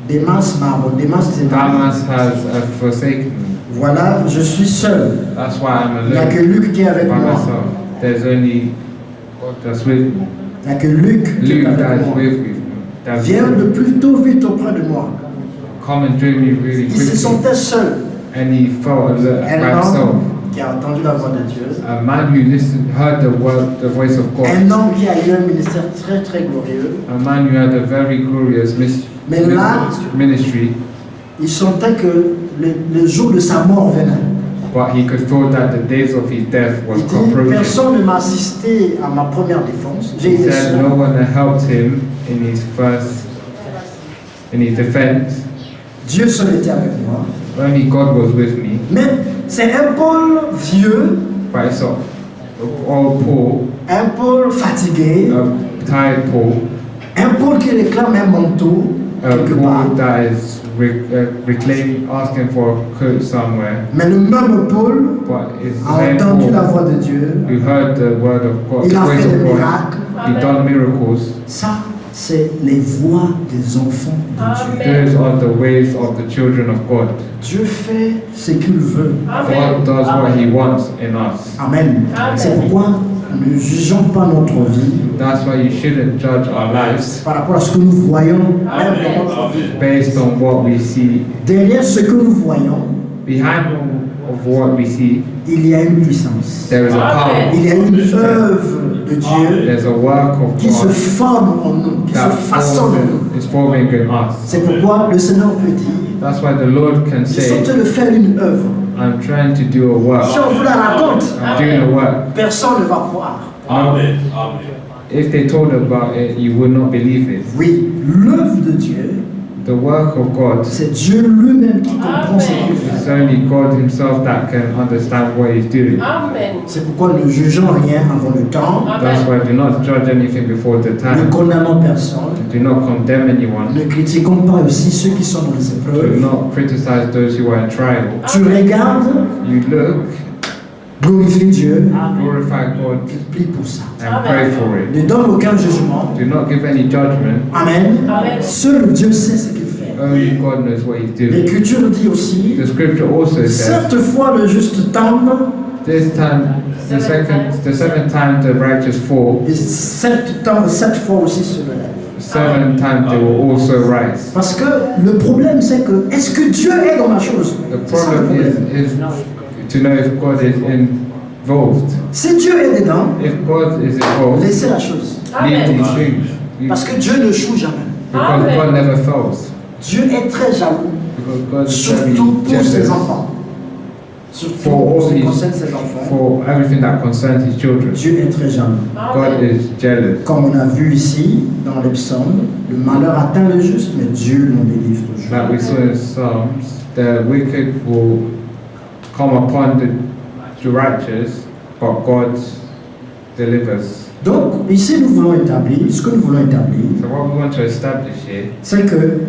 Démas m'a abandonné. Démas, c'est Thomas has forsaken me. Voilà, je suis seul. That's why I'm Il n'y a alone que Luc qui est avec by moi. myself. There's only God that's with me. Il n'y a que Luc qui est Luke that avec is moi. with me. That Viens le plus tôt vite auprès de moi. come and join me really Il se quickly. sentait seul. And he felt alert Un by himself. homme qui a entendu la voix de Dieu. A man who heard the voice of Un God. homme qui a eu un ministère très très glorieux. A man who had a very glorious Mais là, ministry, il sentait que le jour de sa mort venait. but he could feel that the days of his death was Il dit, approaching. personne ne m'a assisté à ma première défense. J'ai He été said seul. no one helped him in his defense. Dieu seul était avec moi. Only God was with me. Mais c'est un Paul vieux, But it's old Paul, un Paul fatigué, a tired Paul, un Paul qui réclame un manteau a quelque part. Paul that is reclaim, asking for a coat somewhere, Mais le même Paul but it's the a same entendu la Paul voix de Dieu. who heard the word of God, Il the a voice fait des of God. miracles. He done miracles. Ça, c'est les voix des enfants de Dieu. Those are the ways of the children of God. Dieu fait ce qu'il veut. God does what He wants in us. Amen. C'est pourquoi nous ne jugeons pas notre vie That's why you shouldn't judge our lives par rapport à ce que nous voyons même dans notre vie. based on what we see. Derrière ce que nous voyons, Behind of what we see, il y a une puissance. there is a power. Il y a une œuvre de Dieu There's a work of qui se God forme en nous, qui se that façonne en nous. is forming in us. C'est pourquoi le Seigneur peut dire, That's why the Lord can je suis en say, train de faire une œuvre. I'm trying to do a work. Si on vous la raconte, I'm doing a work. personne ne va croire. Amen. Amen. If they told about it, you would not believe it. Oui, l'œuvre de Dieu, The work of God, c'est Dieu lui-même qui comprend ce qu'il it's fait. only God Himself that can understand what He's doing. Amen. C'est pourquoi nous ne jugeons rien avant le temps, That's why do not judge anything before the ne time. condamnons personne, Do not condemn anyone. ne critiquons pas aussi ceux qui sont dans les Do épreuves. not criticize those who are in trial. Tu regardes, You look, glorifie Dieu, glorify God, prie pour ça. and pray for it. Ne donne aucun jugement. Do not give any judgment. Amen. Amen. Seul Dieu sait ce qu'il fait. Only God knows what He's doing. L'Écriture dit aussi, The scripture also says, cette fois le juste tombe, this time, the seventh time the righteous fall, et cette fois aussi se relève. 7 times they will also rise. Parce que le problème c'est que, est-ce que Dieu est dans la chose? The C'est ça le problem problème. is to know if God is involved. Si Dieu est dedans, If God is involved, laissez la chose. leave Amen. these things. Parce que Dieu ne joue jamais. Because Amen. God never fails. Dieu est très jaloux, Because God is very surtout pour ses jealous enfants. Surtout For pour ce all qui his- concerne ses enfants. for everything that concerns His children. Dieu est très jaloux. God is jealous. Comme on a vu ici dans les psaumes, le malheur atteint le juste, mais Dieu l'en délivre toujours. Like we saw in Psalms, the wicked will come upon the righteous, but God delivers. Donc, ici, nous voulons établir, ce que nous voulons établir, So what we want to establish here c'est que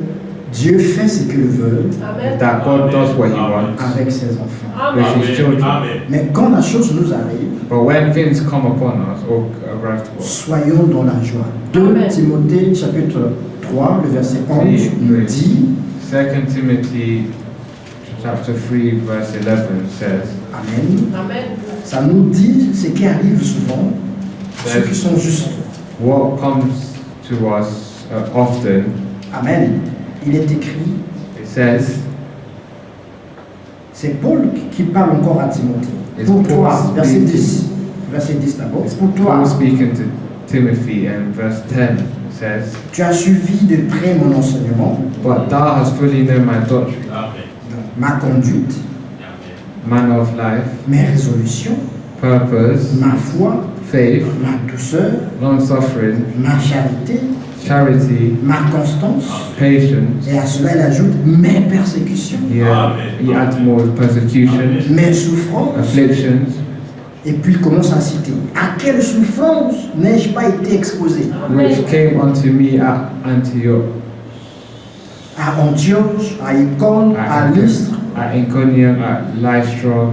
Dieu fait ce qu'il veut is Amen. that God does what He wants avec ses enfants. with His children. Amen. Mais quand la chose nous arrive, But when things come upon us or arrive to us, soyons dans la joie. 2 Amen. Timothée chapitre 3, le verset 11 nous dit, 2 Timothy chapter 3 verse 11 says, Amen, Amen. ça nous dit ce qui arrive souvent, ceux qui sont justes. what comes to us often, Amen. Il est écrit, it says, c'est Paul qui parle encore à Timothée. It's Pour Paul toi, verset speaking. 10. Verset 10 d'abord. it's Pour toi, Paul speaking to Timothy, and verse 10 says, tu as suivi de près mon enseignement, but thou hast fully known my doctrine, Amen. ma conduite, manner of life, mes résolutions, purpose, ma foi, faith, ma douceur, long suffering, ma charité, charity, ma constance. patience. Et à cela, il ajoute mes persécutions, He adds more persecution, mes souffrances. afflictions, Et puis il commence à citer, à quelle souffrance n'ai-je pas été exposé? which came unto me at Antioch, À Antioche, à Icône, à Lystre. at Iconium, at Lystra.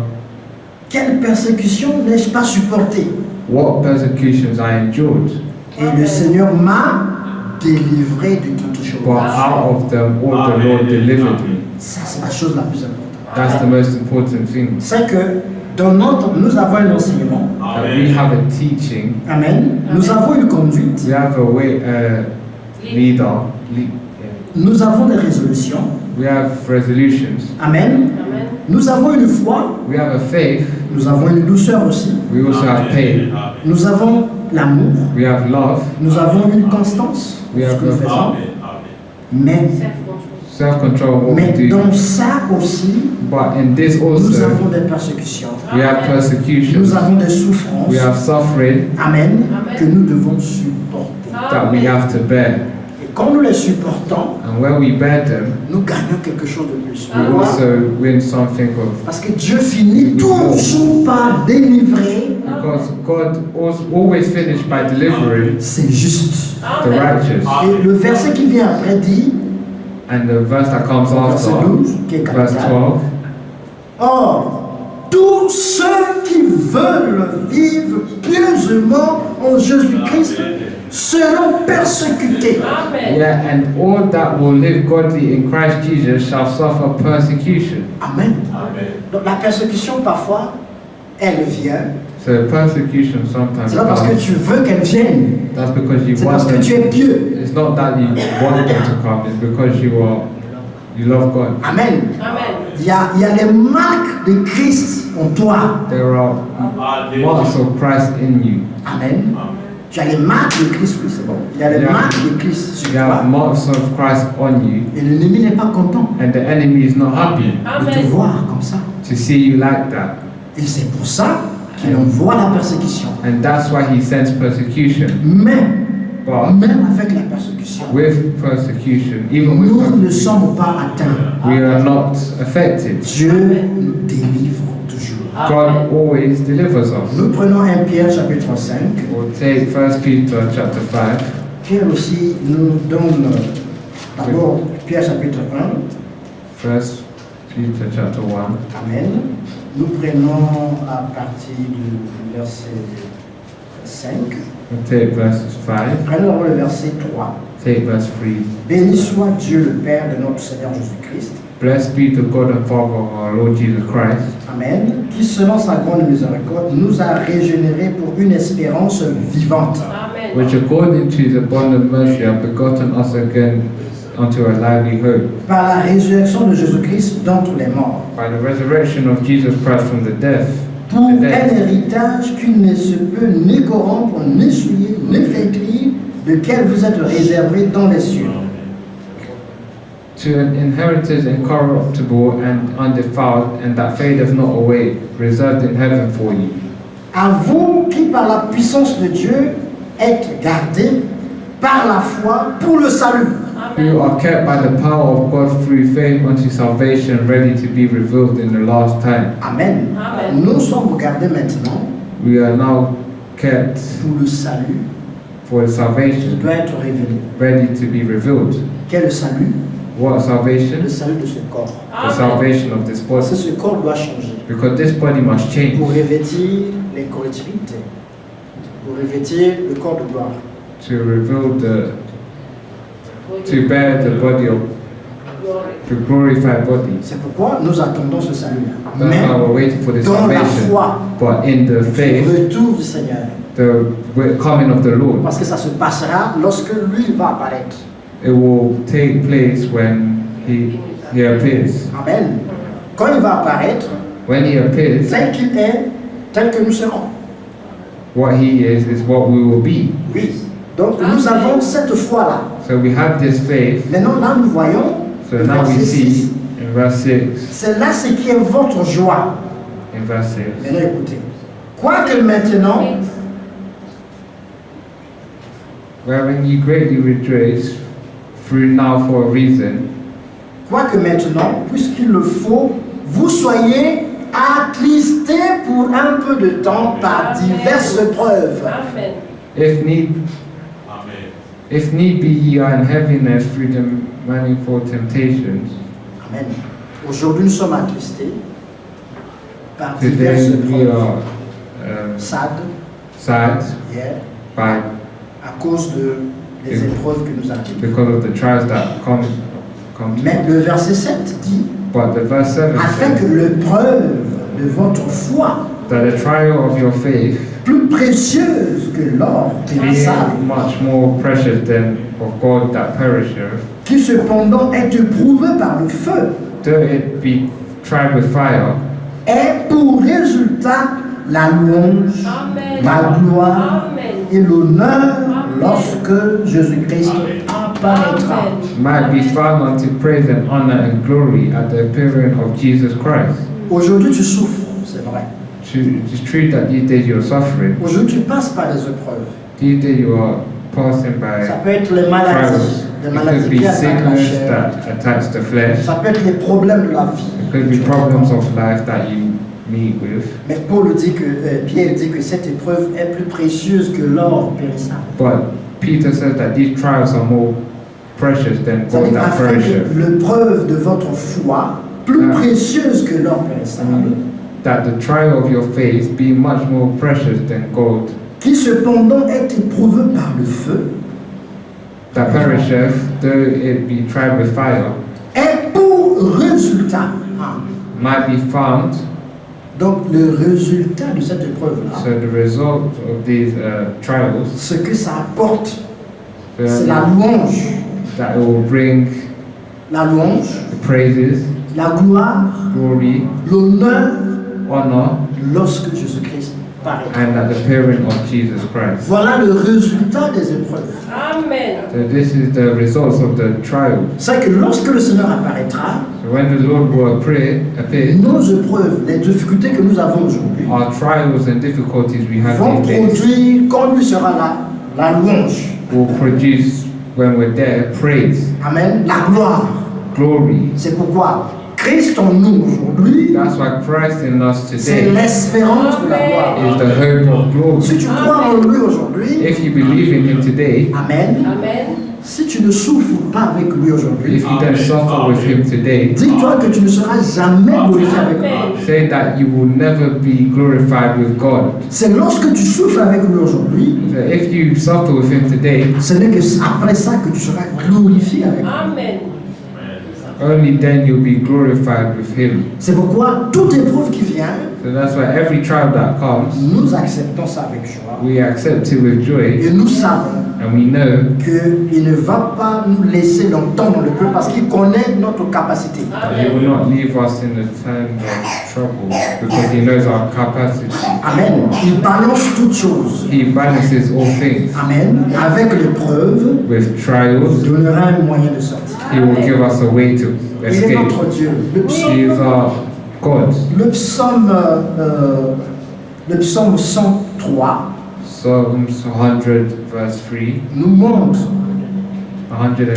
Quelle persécution n'ai-je pas supporté? What persecutions I endured, Et le Seigneur m'a délivré de toutes choses. but out of them all the Lord delivered me. Ça, c'est la chose la plus importante. That's the most important thing. C'est que nous avons un enseignement. That we have a teaching, Amen. Nous avons une conduite. we have a way, leader, yeah. Nous avons des résolutions. We have resolutions, Amen. Amen. Nous avons une foi. we have a faith, Nous avons une douceur aussi. we also have pain, Nous avons l'amour. we have love, Nous avons une constance. We dans ce have que nous love. faisons. Amen. Mais, self-control, what mais we do. dans ça aussi, But in this nous also, avons des persécutions. we have persecutions, Nous avons des souffrances. we have suffering Amen. Amen. Que nous devons supporter. that we have to bear. Et quand nous les supportons, And when we bear them, nous gagnons quelque chose de plus. we Pourquoi? also win something of, Parce que Dieu finit toujours par délivrer because God always finished by delivering c'est juste. the righteous. Et le verset qui vient après dit, And the verse that comes verset after, 12, qui est verse capital. 12, Or, tous ceux qui veulent vivre pieusement en Jésus-Christ seront persécutés. Amen. yeah, and all that will live godly in Christ Jesus shall suffer persecution. Amen. Amen. Donc la persécution, parfois, elle vient. So persecution sometimes C'est pas parce que comes. tu veux qu'elle vienne. That's because you C'est want parce que them. tu es pieux. It's not that you want them to come. It's because you love God. Amen. Amen. Il y a les marques de Christ en toi. There are marks of Christ in you. Amen. Tu as les marques de Christ, oui, c'est bon. Il y a les Yeah. marques de Christ sur You have toi. marks of Christ on you, Et l'ennemi n'est pas content and the enemy is not happy de te Amen. voir comme ça. to see you like that. Et c'est pour ça qu'il envoie la persécution. And that's why he sends persecution. Mais, But même avec la persécution, with persecution, even with nous ne persecution, sommes pas atteints. we are not affected. Dieu nous délivre toujours. God always delivers us. Nous prenons 1 Pierre chapitre 5. We'll take 1 Peter chapter 5. Pierre aussi nous donne d'abord Pierre chapitre 1. 1 Peter chapter 1. Amen. Nous prenons à partir du verset 5. We'll take verses 5. Prenons d'abord le verset 3. Take verse 3. Béni soit Dieu le Père de notre Seigneur Jésus-Christ. Blessed be the God and Father of our Lord Jesus Christ, Amen. Qui selon sa grande miséricorde nous a régénérés pour une espérance vivante. Amen. which according to his abundant mercy have begotten us again unto a lively hope, Par la résurrection de Jésus-Christ d'entre les morts. by the resurrection of Jesus Christ from the death, Pour un héritage qui ne se peut ni corrompre, ni souiller, ni flétrir, lequel vous êtes réservé dans les cieux. to an inheritance incorruptible and undefiled, and that fadeth not away, reserved in heaven for you. À vous qui par la puissance de Dieu êtes gardés par la foi pour le salut. Who are kept by the power of God through faith unto salvation, ready to be revealed in the last time. Amen. Amen. Nous sommes gardés maintenant We are now kept pour le salut for the qui salvation, doit être révélé. ready to be revealed. Quel est le salut? What salvation? Le salut de ce corps. The salvation of this Parce que body. ce corps doit changer Because this body must change pour revêtir l'incorruptibilité, pour revêtir le corps de gloire. to reveal to bear the body of the glorified body. C'est pourquoi nous attendons ce salut-là. That's why Mais we're waiting for the dans la salvation. foi, But in the le faith, retour du Seigneur. the coming of the Lord, Parce que ça se passera lorsque lui va apparaître. it will take place when he appears. Amen. Quand il va apparaître, When he appears, tel qu'il est, tel que nous serons. what he is what we will be. Oui. Donc nous avons cette foi-là. So we have this faith. Maintenant, là, nous voyons, So now we verset see 6, in verse 6, c'est là ce qui est votre joie. in verse 6, Maintenant, écoutez. Quoique maintenant, wherein ye greatly rejoice, through now for a reason, quoique maintenant, puisqu'il le faut, vous soyez attristés pour un peu de temps par diverses preuves. Amen. if need Amen. If need be, ye are in heaviness through the manifold temptations. Amen. Aujourd'hui, nous sommes attristés par Today diverses we preuves. are Sad, sad hier, by à cause des épreuves que nous avons. because of the trials that come to Mais us. le verset 7 dit, But the verse 7 afin que says l'épreuve de votre foi, that the trial of your faith, plus précieuse que l'or being périssable, much more precious than of gold that perisheth, qui cependant est éprouvée par le feu, though it be tried with fire, est pour résultat la louange, Amen. la gloire Amen. et l'honneur lorsque Jésus-Christ apparaîtra. Amen. might be found unto praise and honor and glory at the appearing of Jesus Christ. Aujourd'hui, tu souffres, c'est vrai. It's true that these days you are suffering. Aujourd'hui, tu passes par des épreuves. These days you are passing by Ça peut être les maladies, trials. les It maladies could qui be attaquent la sickness chair. that attacks the flesh. Ça peut être les problèmes de la vie. It could be problems of life that you meet with. Mais Pierre dit que cette épreuve est plus précieuse que l'or périssable. But Peter says that these trials are more precious than gold C'est-à-dire that afin perisheth. que le preuve de votre foi, plus précieuse que l'or périssable, That the trial of your faith be much more precious than gold qui cependant est éprouvé par le feu, that perisheth, though it be tried with fire, est pour résultat. might be found. Donc le résultat de cette épreuve-là, So the result of these trials, ce que ça apporte, c'est la louange. that it will bring La louange, the praises, la gloire, glory, l'honneur honor, lorsque Jésus-Christ paraît. and at the appearing of Jesus Christ. Voilà le résultat des épreuves. Amen. So this is the results of the trial. C'est que lorsque le Seigneur apparaîtra, So when the Lord will appear, nos épreuves, les difficultés que nous avons aujourd'hui, our trials and difficulties we have vont these days produire, quand lui sera là, la louange. will produce, when we're there, praise, Amen. La gloire. glory. C'est pourquoi Christ en nous aujourd'hui, That's why Christ in us c'est today l'espérance de la gloire. is the hope of glory. Si tu crois en lui aujourd'hui, If you believe in Him today, Amen. Amen. Si tu ne souffres pas avec lui aujourd'hui, if you don't suffer with Him today, dis-toi que tu ne seras jamais glorifié avec lui. say that you will never be glorified with God. C'est lorsque tu souffres avec lui aujourd'hui, So if you suffer with Him today, ce n'est que après ça que tu seras glorifié avec lui. Amen. only then you'll be glorified with Him. C'est pourquoi toute épreuve qui vient, So that's why every trial that comes, nous acceptons ça avec joie. we accept it with joy, Et nous savons and we know qu'il ne va pas nous laisser longtemps dans le peu parce qu'il connaît notre capacité. that He will not leave us in the time of trouble, because He knows our capacity. Amen. Il balance toutes choses. He balances all things. Amen. Avec l'épreuve, With il trials, donnera un moyen de sortir. He will give us a way to Il est escape. notre Dieu. He is our God. Le psaume 103 Psalms 100 verse 3, nous montre 103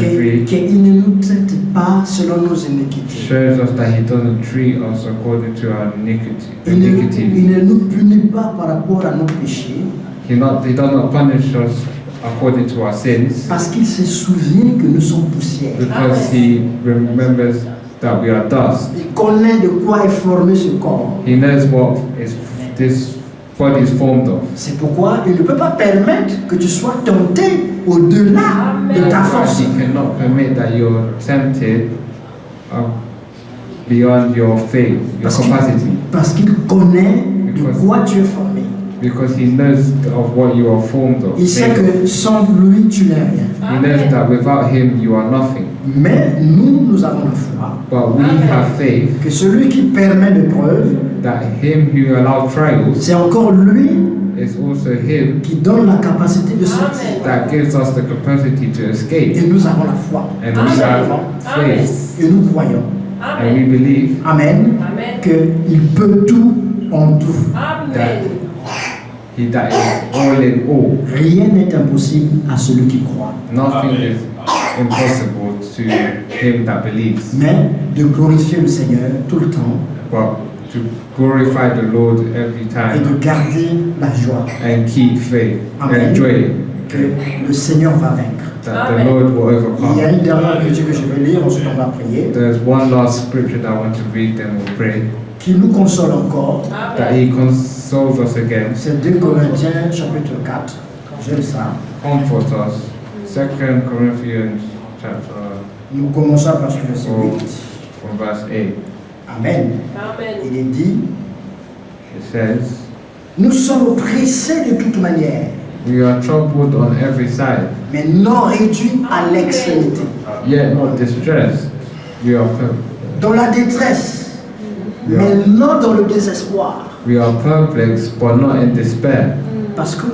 qu'il ne nous traite pas selon nos iniquités. shows us that He doesn't treat us according to our iniquities. Il ne nous punit pas par rapport à nos péchés He does not punish us according to our sins, parce qu'il se souvient que nous sommes poussière. because He remembers that we are dust. Il connaît de quoi est formé ce corps. He knows what is this body is formed of. C'est pourquoi il ne peut pas permettre que tu sois tenté au-delà de ta That's why force. He cannot permit that you're tempted beyond your faith, your capacity, Parce qu'il connaît de quoi tu es formé. because He knows of what you are formed of. Il sait que sans lui, tu n'es rien. He knows that without Him you are nothing. Mais nous avons la foi But we have faith que celui qui permet l'épreuve, that Him who allows trials c'est encore lui is also Him qui donne la capacité de sortir. that gives us the capacity to escape. Et nous avons la foi. And we have faith, Et nous croyons. and we Amen. believe Amen. Amen. Qu'il peut tout en tout. Amen. that is all in all. Rien n'est impossible à celui qui croit. Nothing is impossible to him that believes. Mais de glorifier le Seigneur tout le temps But to glorify the Lord every et de time garder la joie and keep faith Amen. and joy que le Seigneur va vaincre. that the Amen. Lord will Il y a overcome. une dernière écriture que je vais lire, ensuite on va prier, There's one last scripture that I want to read, then we'll pray. qui nous console encore. That He consoles us again, C'est 2 Corinthiens chapitre 4. J'aime ça. comfort us. 2 Corinthians chapter Nous commençons parce que c'est 8. from verse 8. Amen. Amen. Il est dit, It says, nous sommes pressés de toute manière, we are troubled on every side, mais non réduits à l'extrémité. yet not distressed. We are Dans la détresse, mais non dans le désespoir. perplexed, but not in despair, Parce que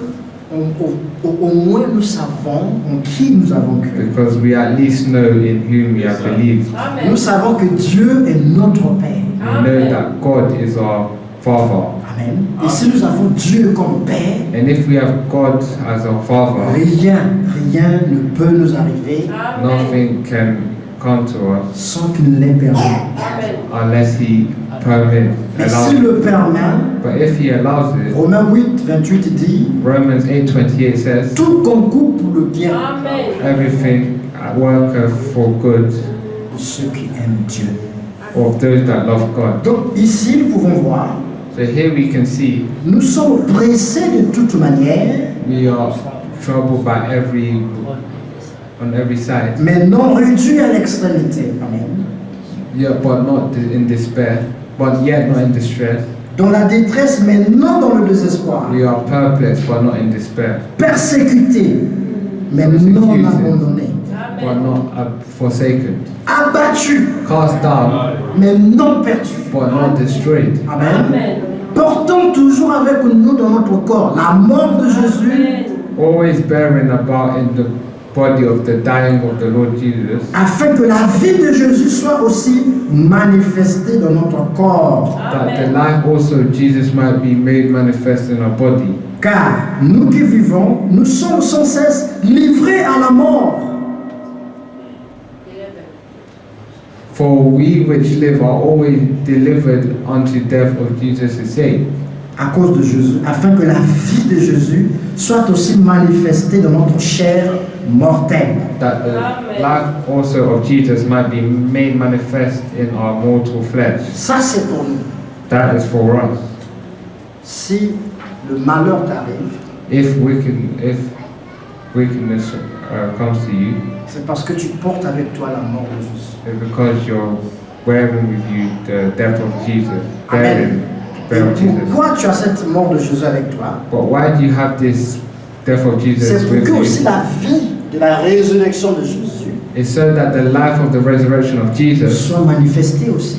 au moins nous savons en qui nous avons cru. because we at least know in whom we have believed. Nous Amen. savons que Dieu est notre Père. We know that God is our Father. Amen. Et si nous avons Dieu comme Père, And if we have God as our Father, rien ne peut nous arriver Amen. nothing can come to us sans qu'il l'ait permis. Amen. unless He permits, Mais allows s'il it. le permet, But if He allows it, Romains 8, 28 dit, Romans 8:28 says, tout concourt pour le bien everything that worketh for good de ceux qui aiment Dieu. of those that love God. Donc ici, nous pouvons voir, So here we can see nous sommes pressés de toute manière, we are troubled by on every side. mais non réduits à l'extrémité. Amen. Yeah, but not in despair, but yet not in distress. Dans la détresse, mais non dans le désespoir. We are perplexed, but not in despair, Persécutés, mais non abandonnés. but not forsaken. Abattus, Cast down, mais non perdus. but not destroyed. Amen. Portant toujours avec nous dans notre corps la mort de Jésus, Always bearing about in the body of the dying of the Lord Jesus, afin que la vie de Jésus soit aussi manifestée dans notre corps. that the life also of Jesus might be made manifest in our body. Car nous qui vivons, nous sommes sans cesse livrés à la mort. For we which live are always delivered unto death of Jesus' sake, À cause de Jésus, afin que la vie de Jésus soit aussi manifestée dans notre chair mortelle. that the life also of Jesus might be made manifest in our mortal flesh. Ça, c'est pour nous. That is for us. Si le malheur t'arrive, If wickedness comes to you, c'est parce que tu portes avec toi la mort de Jésus. it's because you're wearing with you the death of Jesus, Amen. bearing Et Jesus. pourquoi tu as cette mort de Jésus avec toi? But why do you have this death of Jesus C'est pour with que aussi you? la vie de la résurrection de Jésus It's so that the life of the resurrection of Jesus soit manifestée aussi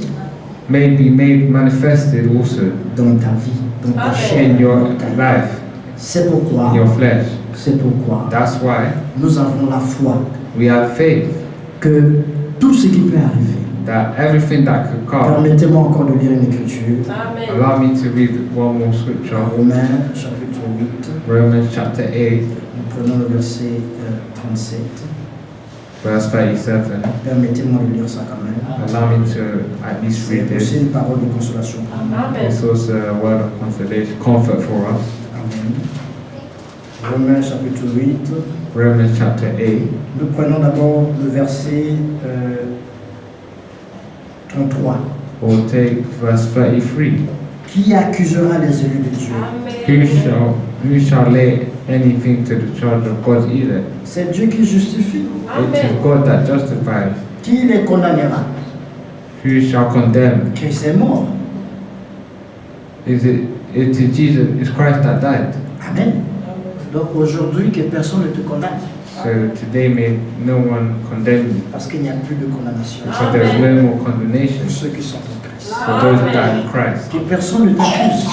may be made manifested also dans ta vie, dans ta chair. in your life, C'est pourquoi, in your flesh. c'est pourquoi That's why nous avons la foi we have faith que tout ce qui peut arriver. that everything that could come. Permettez-moi encore de lire une écriture. Allow me to read one more scripture. Romains chapitre 8, Romans chapter 8, nous prenons le verset 37. verse 37. Permettez-moi de lire ça quand même. Allow me to at least read C'est aussi this. une parole de consolation pour nous. It's also a word of consolation, comfort for us. Amen. Romains chapitre 8. Romans chapter 8. Nous prenons d'abord le verset 33. We'll take verse 33. Qui accusera les élus de Dieu? Who shall lay anything to the charge of God's elect? C'est Dieu qui justifie. It is God that justifies. Qui les condamnera? Who shall condemn? Christ est mort. It is Jesus, it's Christ that died. Amen. Donc aujourd'hui, que personne ne te condamne. So today may no one condemn you. Parce qu'il n'y a plus de condamnation So there is no more condemnation pour ceux qui sont en Christ. for those that are in Christ. Que personne ne t'accuse.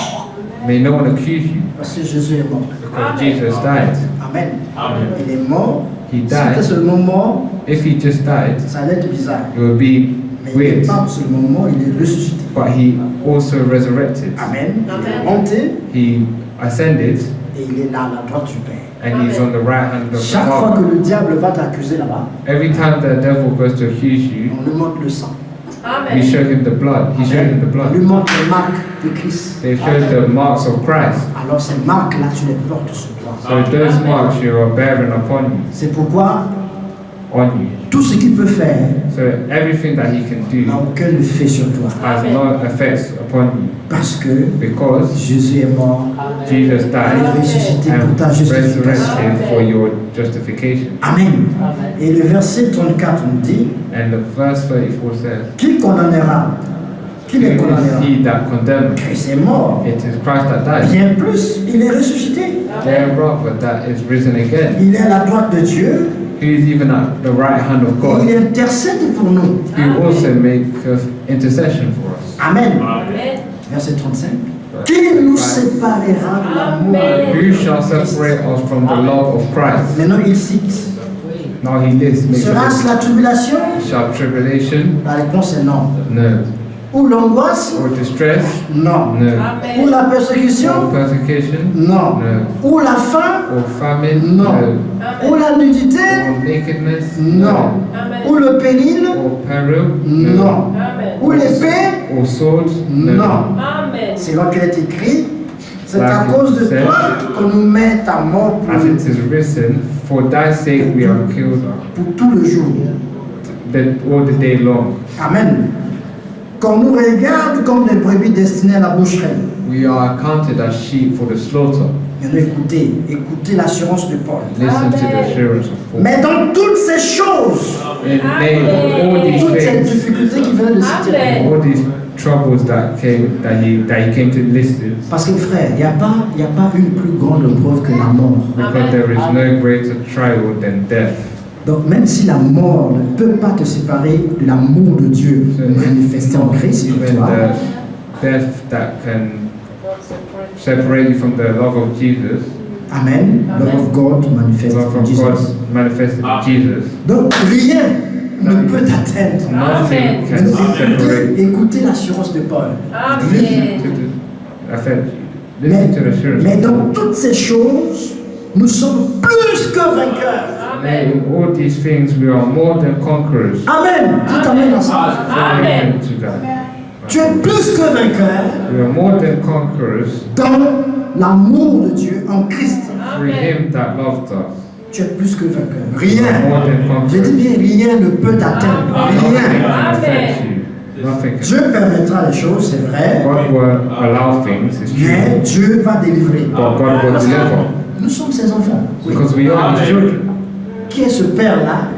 May no one accuse you Parce que Jésus est mort. because Jesus died. Amen. Amen. Il est mort. He Si c'était died. seulement mort, If he just died, ça allait être bizarre. it would be Mais il n'est weird. pas seulement mort, il est ressuscité. But he also resurrected. Amen. Il est monté He ascended et il est là à la droite du Père. and he's on the right hand of the Chaque fois Father. que le diable va t'accuser là-bas, Every time the devil goes to accuse you, on lui montre le sang. we show him the blood. He showed him the On lui blood. montre les marques de Christ. They showed the marks of Christ. Alors ces marques-là, tu les portes sur toi. So those marks you are bearing upon you, C'est pourquoi on you. tout ce qu'il peut faire So everything that he can n'a do aucun effet sur toi. has no effects upon you Parce que because Jésus est mort, Jesus il est died ressuscité pour and ta justification. resurrected for your justification. Amen. Et le verset 34 nous dit, And the verse 34 says, qui condamnera? Qui "Who les is condamnera? he that condemns? Christ est mort. It is Christ that died. Bien plus, il est ressuscité. Thereof that is risen again, Il est à la droite de Dieu. who is even at the right hand of Il God, intercède pour nous. who also maketh intercession for us." Amen. Amen. Verset 35. Qui nous séparera de l'amour de Who shall separate us from the love of Christ? Maintenant, il cite. Now he lists, makes a Sera-ce list. la tribulation? Shall tribulation? La réponse est non. No. Ou l'angoisse? Or distress? Non. No. Ou la Or persécution? persecution? Non. No. Ou la faim? Or famine? Non. Ou la nudité? Or nakedness? Non. Ou le péril? Or peril? Non. Ou l'épée? Or sword? Non. Amen. C'est là qu'il est écrit, C'est à cause de toi qu'on nous met à mort as it is written, for thy sake we are killed pour tout le jour. all the day long. Amen. Qu'on nous regarde comme des brebis destinées à la boucherie. We are accounted as sheep for the slaughter. Et écoutez l'assurance de Paul. Listen to the assurance of Paul. Mais dans toutes ces choses, All these toutes ces things, difficultés qui viennent de citer, all these troubles that he came to list it, parce que frère, il n'y a pas une plus grande preuve que la mort. because there is no greater trial than death. Donc même si la mort ne peut pas te séparer de l'amour de Dieu manifesté en Christ pour Even toi, the death that can separate you from the love of Jesus, Amen, love of God manifested love in of Jesus. God manifested in Jesus, Donc rien ne peut t'atteindre. nothing can Mais separate. écoutez l'assurance de Paul. Listen to the, I said, listen to the assurance. Mais dans toutes ces choses, nous sommes plus que vainqueurs. In all these things, we are more than conquerors. Amen. Dites Amen ensemble. Amen to that. Tu es plus que vainqueur We are more than conquerors dans l'amour de Dieu en Christ. through Him that loved us. Tu es plus que vainqueur. We are Rien. more than J'ai dit conquerors. bien, rien ne peut t'atteindre. Nothing Rien. can affect you. Nothing can. Dieu permettra les choses, c'est vrai, God will allow things, it's mais true, Dieu va délivrer. but God will deliver. Nous sommes ses enfants. Oui. Because we are His children. Qui est ce père-là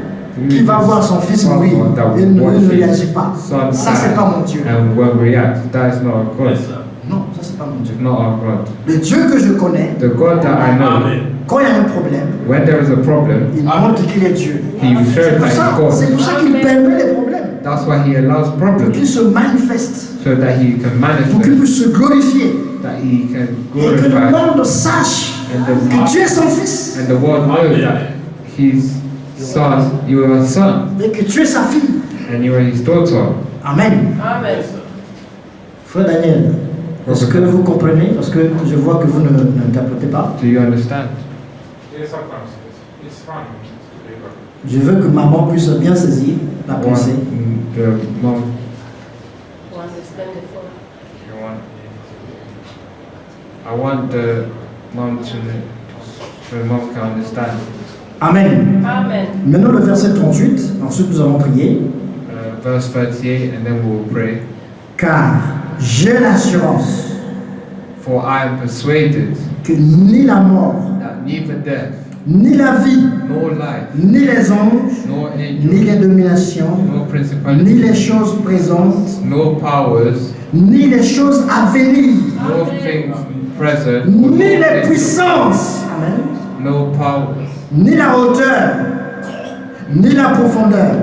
qui va voir son fils mourir et ne réagit pas? Son Ça, c'est pas mon Dieu. and will react. That is not our God. Non, ça, c'est pas mon Dieu. It's not our God. Le Dieu que je connais, The God that I know, quand il y a un problème, when there is a problem, il montre qu'il est Dieu. He shows C'est pour that ça, He's c'est God. pour ça qu'il permet les problèmes. That's why He allows Pour problems, qu'il se manifeste. so that He can Pour qu'il manifest, puisse se glorifier. that He can Et que le glorify, monde sache and que tu es son fils. the world knows that His son, you are His son, Et que tu es sa fille. and you are His daughter. Amen. Frère Daniel, est-ce que vous comprenez? Parce que je vois que vous n'interprétez pas. Do you understand? Yes, sometimes it's fun. Je veux que maman puisse bien saisir la I pensée. want the mom. I want the mom to, so the mom can understand. Amen. Maintenant le verset 38, ensuite nous allons prier. Verse 38, and then we'll pray. Car j'ai l'assurance For I am persuaded que ni la mort, that neither death, ni la vie, nor life, ni les anges, nor ni angels, les dominations, nor ni principalities, les choses présentes, nor powers, ni les choses à venir, nor things present, ni les nor things, puissances, Amen, no powers, ni la hauteur, ni la profondeur,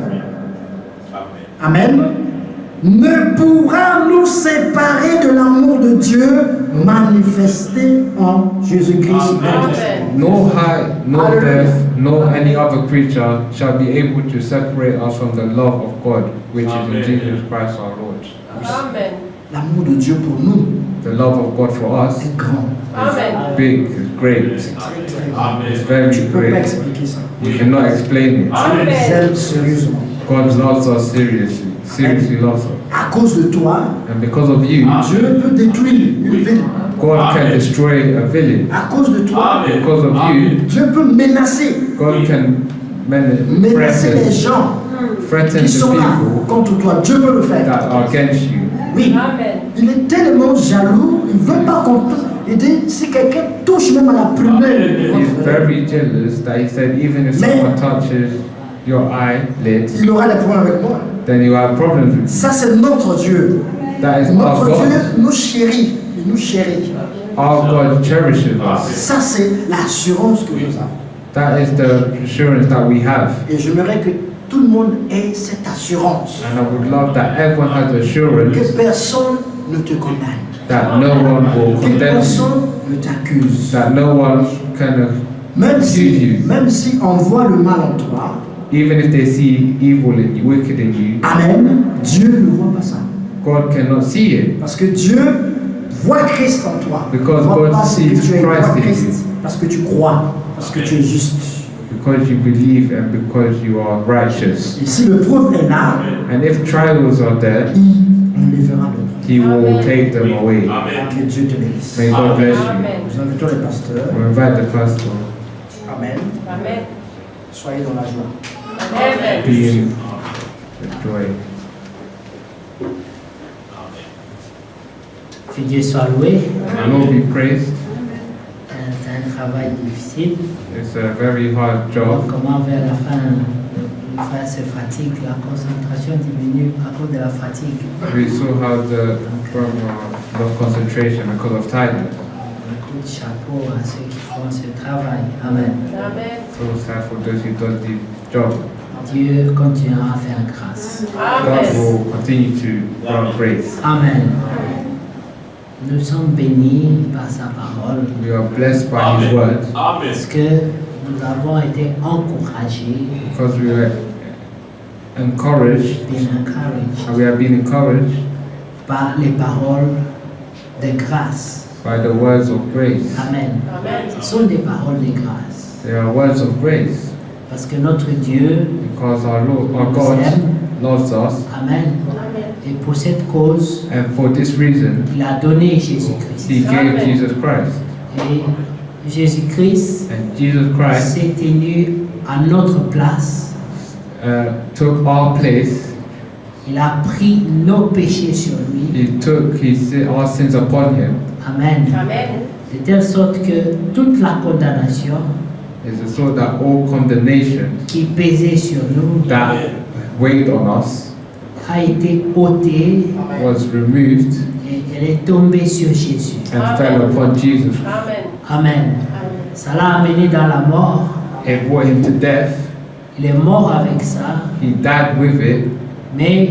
Amen, ne pourra nous séparer de l'amour de Dieu manifesté en Jésus-Christ. no height, no Hallelujah. death, nor any other creature shall be able to separate us from the love of God, which is in Amen. Jesus Christ our Lord. L'amour de Dieu pour nous The love of God for us est grand. is big, is great, C'est très très grand. it's Amen. very Tu ne peux pas great. expliquer ça. You cannot explain it. Tu les aimes sérieusement. God loves us seriously loves us. À cause de toi, And because of you, Dieu peut détruire une ville. God can destroy a village. À cause de toi, Because of you, Dieu peut menacer God can les threaten gens the qui sont là people contre toi. Dieu peut le faire. that are against you. Oui. Il est tellement jaloux, il ne veut pas qu'on touche. Il dit, si quelqu'un touche même à la prunelle, He's very jealous that he said even if someone touches your eyelid, il aura des problèmes avec moi. then you have problems with Ça, c'est notre Dieu. That is our Notre God. Dieu nous chérit. Il nous chérit. Our God cherishes us. Ça, c'est l'assurance que nous avons. That is the assurance that we have. Et j'aimerais que tout le monde ait cette assurance. And I would love that everyone has Que assurance personne ne te condamne. that no one will Que condemn you, personne ne t'accuse. that no one can, Même you. si on voit le mal en toi, even if they see evil in you, wicked in you, Amen, Dieu ne voit pas ça. God cannot see it. Parce que Dieu voit Christ en toi. Because Il voit God pas ce que sees tu es, il voit Christ in Christ. Parce que tu crois, parce que tu es juste. Because you believe and because you are righteous. Et si le preuve est là, And if trials are there, il enlèvera le preuve. He will take them away. Amen. Que Dieu te bénisse. May God bless you. Nous invitons les pasteurs. We invite the pastor. Amen. Amen. Soyez dans la joie. Amen. Be in the joy. Que Dieu soit loué. And Lord be praised. C'est un travail difficile. It's a very hard job. Comment vers la fin, le frère se fatigue, la concentration diminue à cause de la fatigue. We saw how the lost concentration because of tiredness. Un coup de chapeau à ceux qui font ce travail. Amen. Amen. So sad for those who does the job. Dieu continuera à faire grâce. God Amen. will continue to grant grace. Amen. Nous sommes bénis par sa parole We are blessed by His Amen. word Amen. parce que nous avons été encouragés, because we were encouraged bien encouragés and we have been encouraged par les paroles de grâce. by the words of grace. Amen. Amen. Ce sont des paroles de grâce They are words of grace parce que notre Dieu because our Lord, our nous God aime. loves us, Amen. Et pour cette cause, and for this reason il a donné Jésus-Christ. He gave Amen. Jesus Christ. Et Jésus-Christ And Jesus Christ s'est tenu à notre place. took our place. Il a pris nos péchés sur lui. He took our sins upon Him. Amen. Amen. De telle sorte que toute la condamnation It's so that all condemnation qui pesait sur nous that weighed on us a été ôtée was removed et elle est tombée sur Jésus. and fell upon Jesus. Amen. Amen. Ça l'a amené dans la mort. It brought Him to death. Il est mort avec ça. He died with it, Mais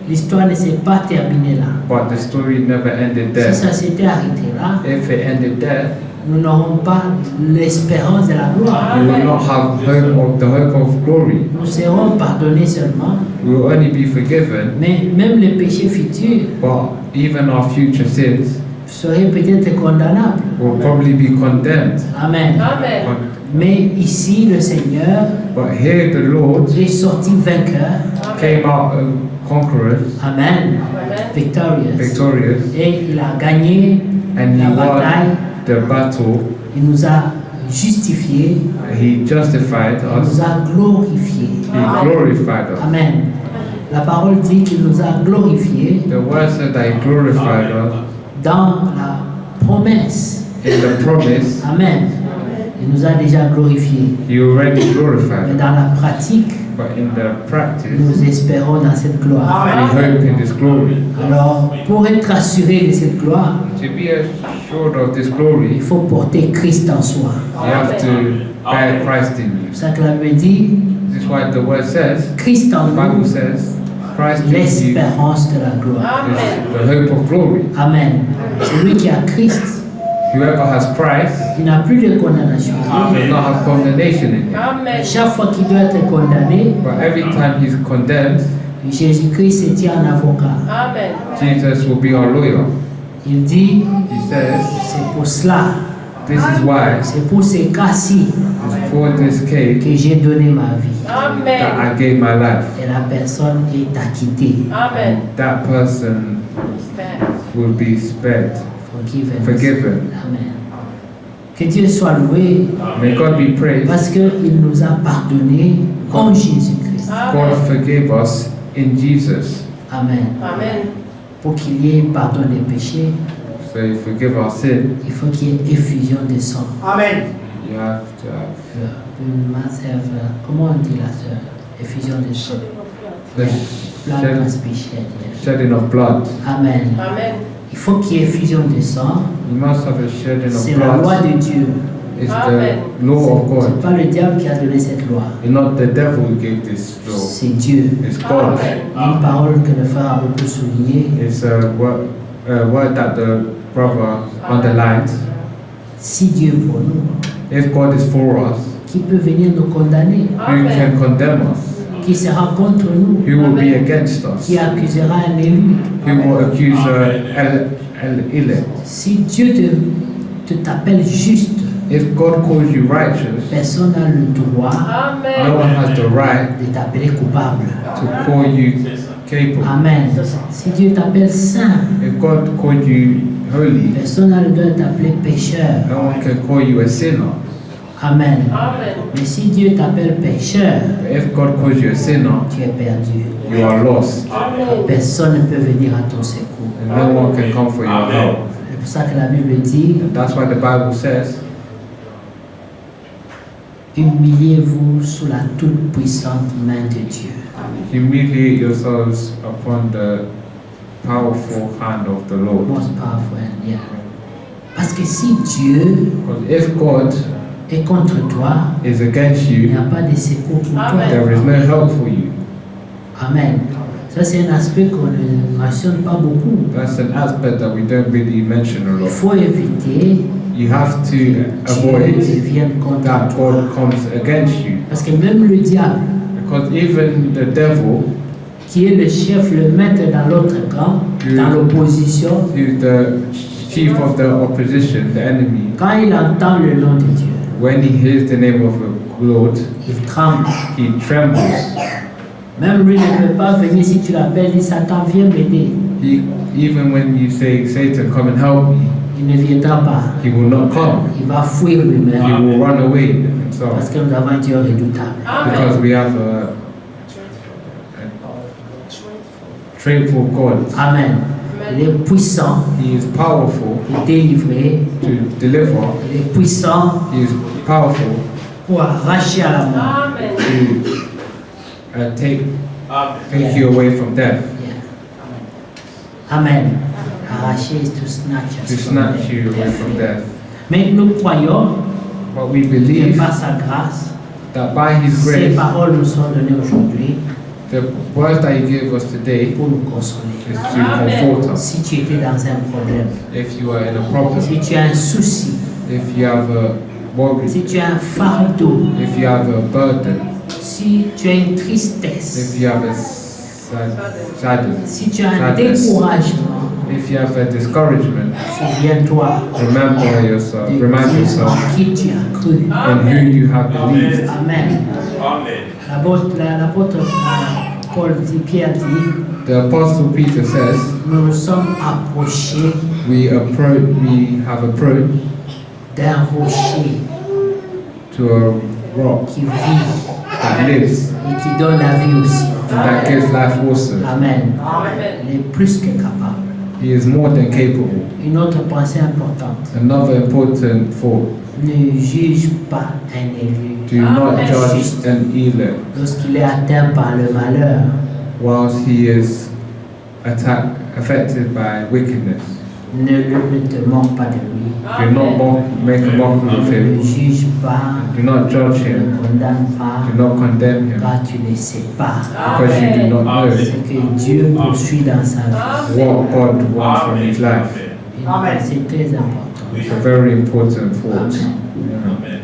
l'histoire ne s'est pas terminée là. but the story never ended Si there. ça s'était arrêté là, If it ended there, nous n'aurons pas l'espérance de la gloire. we will not have the hope of glory. Nous serons pardonnés seulement, We will only be forgiven, mais même les péchés futurs but even our future sins seraient peut-être condamnables. will probably be condemned. Amen. Amen. Mais ici, le Seigneur But here the Lord est sorti vainqueur. came out conquerors, Amen. Amen. Victorious. victorious, Et il a gagné and He la bataille. won the battle. Il nous a justifiés. He justified Il us. nous a glorifiés. He glorified us. Amen. La parole dit qu'il nous a glorifiés The word said that He glorified us dans la promesse. in the promise. Amen. Il nous a déjà glorifiés. He already Mais glorified us. dans la pratique, But in the practice, nous espérons dans cette gloire. we hope in this glory. Alors, pour être assuré de cette gloire, To be assured of this glory, il faut porter Christ en soi. you have to bear Christ in you. C'est ça que la Bible dit, This is why the word says, Christ en the Bible nous, says, Christ in you is l'espérance de la gloire. Amen. the hope of glory. Amen. Celui qui a Christ, Whoever has Christ il n'a plus de condamnation. does not have condemnation in him. Amen. Chaque fois qu'il doit être condamné, But every time he's condemned, Jésus-Christ se tient en avocat. Amen. Jesus will be our lawyer. Il dit, He says, c'est pour cela, this is why, c'est pour ces cas-ci it's for this case que j'ai donné ma vie. that Amen. I gave my life. Et la personne est acquittée. Amen. That person will be spared, forgiven. Amen. Que Dieu soit loué May God be praised. parce qu'il nous a pardonné en Jésus-Christ. God forgave us in Jesus. Amen. Amen. Pour qu'il y ait pardon des péchés, So you forgive our sin. il faut qu'il y ait effusion de sang. Amen. You have to have Une massive, comment on dit la sœur? Effusion de sang. the Blood must be shed. Yes. shedding of blood. Amen. Amen. Il faut qu'il y ait effusion de sang. You must have a shedding C'est of la loi blood. de Dieu. It's Amen. the law of C'est God. pas le diable qui a donné cette loi. It's not the devil who gave this law. C'est Dieu. It's God. Une parole que le frère a beaucoup souligné. It's a word that the brother underlined. Si Dieu est pour nous, If God is for us, qui peut venir nous condamner? who can condemn us? Qui sera contre nous? Who will be against us? Qui accusera un élu? Who will accuse elect? Si Dieu t'appelle juste, If God calls you righteous, personne n'a le droit no Amen. one has the right de t'appeler coupable. to call you capable. Amen. Si Dieu t'appelle saint, If God called you holy, personne n'a le droit de t'appeler pécheur. no one can call you a sinner. Amen. Mais si Dieu t'appelle pécheur, But if God calls you a sinner, tu es perdu. you are lost, Personne ne peut venir à ton secours. and no one can come for your help. C'est pour ça que la Bible dit, And that's why the Bible says, humiliez-vous sous la toute puissante main de Dieu. humiliate yourselves upon the powerful hand of the Lord. Most powerful and yeah. Parce que si Dieu Because if God est contre toi, is against il n'y you, a pas de secours pour toi. there is no help for you. Amen. Ça, c'est un aspect qu'on ne mentionne pas beaucoup. That's an aspect that we don't really mention a Il lot. faut éviter You have to que Dieu avoid vienne contre that toi. God comes against you. Parce que même le diable, Because even the devil, qui est le chef, le maître dans l'autre camp, dans l'opposition, who's the chief of the opposition, the enemy, quand il entend le nom de Dieu, when he hears the name of the Lord, il tremble. he trembles. Même lui ne peut pas venir si tu l'appelles, dit Satan, viens m'aider. Even when you say, Satan, come and help me, Il ne viendra pas. he will not come. Il va fuir He lui-même. will run away Parce himself. que nous avons un Dieu redoutable. Because we have a faithful God. Amen. Il est puissant He is powerful pour délivrer. to deliver. Il est puissant He is powerful pour arracher à la mort. to take Amen. you away from death, Yeah. Amen. Arracher is to snatch us to from snatch death. you away from death. Mais nous croyons But we que believe par sa grâce, that by His ces grace, paroles nous sont données aujourd'hui the words that He gave us today pour nous consoler. is to comfort us. Si tu étais dans un problème, If you are in a problem, si tu as un souci, if you have a worry, si tu as un fardeau, if you have a burden, si tu as une if tristesse, you have a sadness, si tu as un sadness, découragement, if you have a discouragement, souviens-toi remember yourself, de remind qui yourself en qui tu as cru. in who you have believed. Amen. Amen. L'apôtre Paul dit, Pierre dit, The Apostle Peter says, nous nous sommes approchés we have approached d'un rocher to a rock qui vit that lives et qui donne la vie aussi. and that gives life also. Amen. Il est plus que capable. He is more than capable. Une autre pensée importante. Another important thought, Ne juge pas un élu do not judge an elect lorsqu'il est atteint par le malheur. whilst he is affected by wickedness. Ne te moque pas de lui. Do not make a mockery of Ne le him. juge pas. Do not judge Ne le him. condamne pas. Do not condemn him Car tu ne sais pas because you do not know ce que Dieu poursuit dans sa vie. what God wants from his life. Une pensée très importante. It's a very important thought. Amen. Yeah. Amen.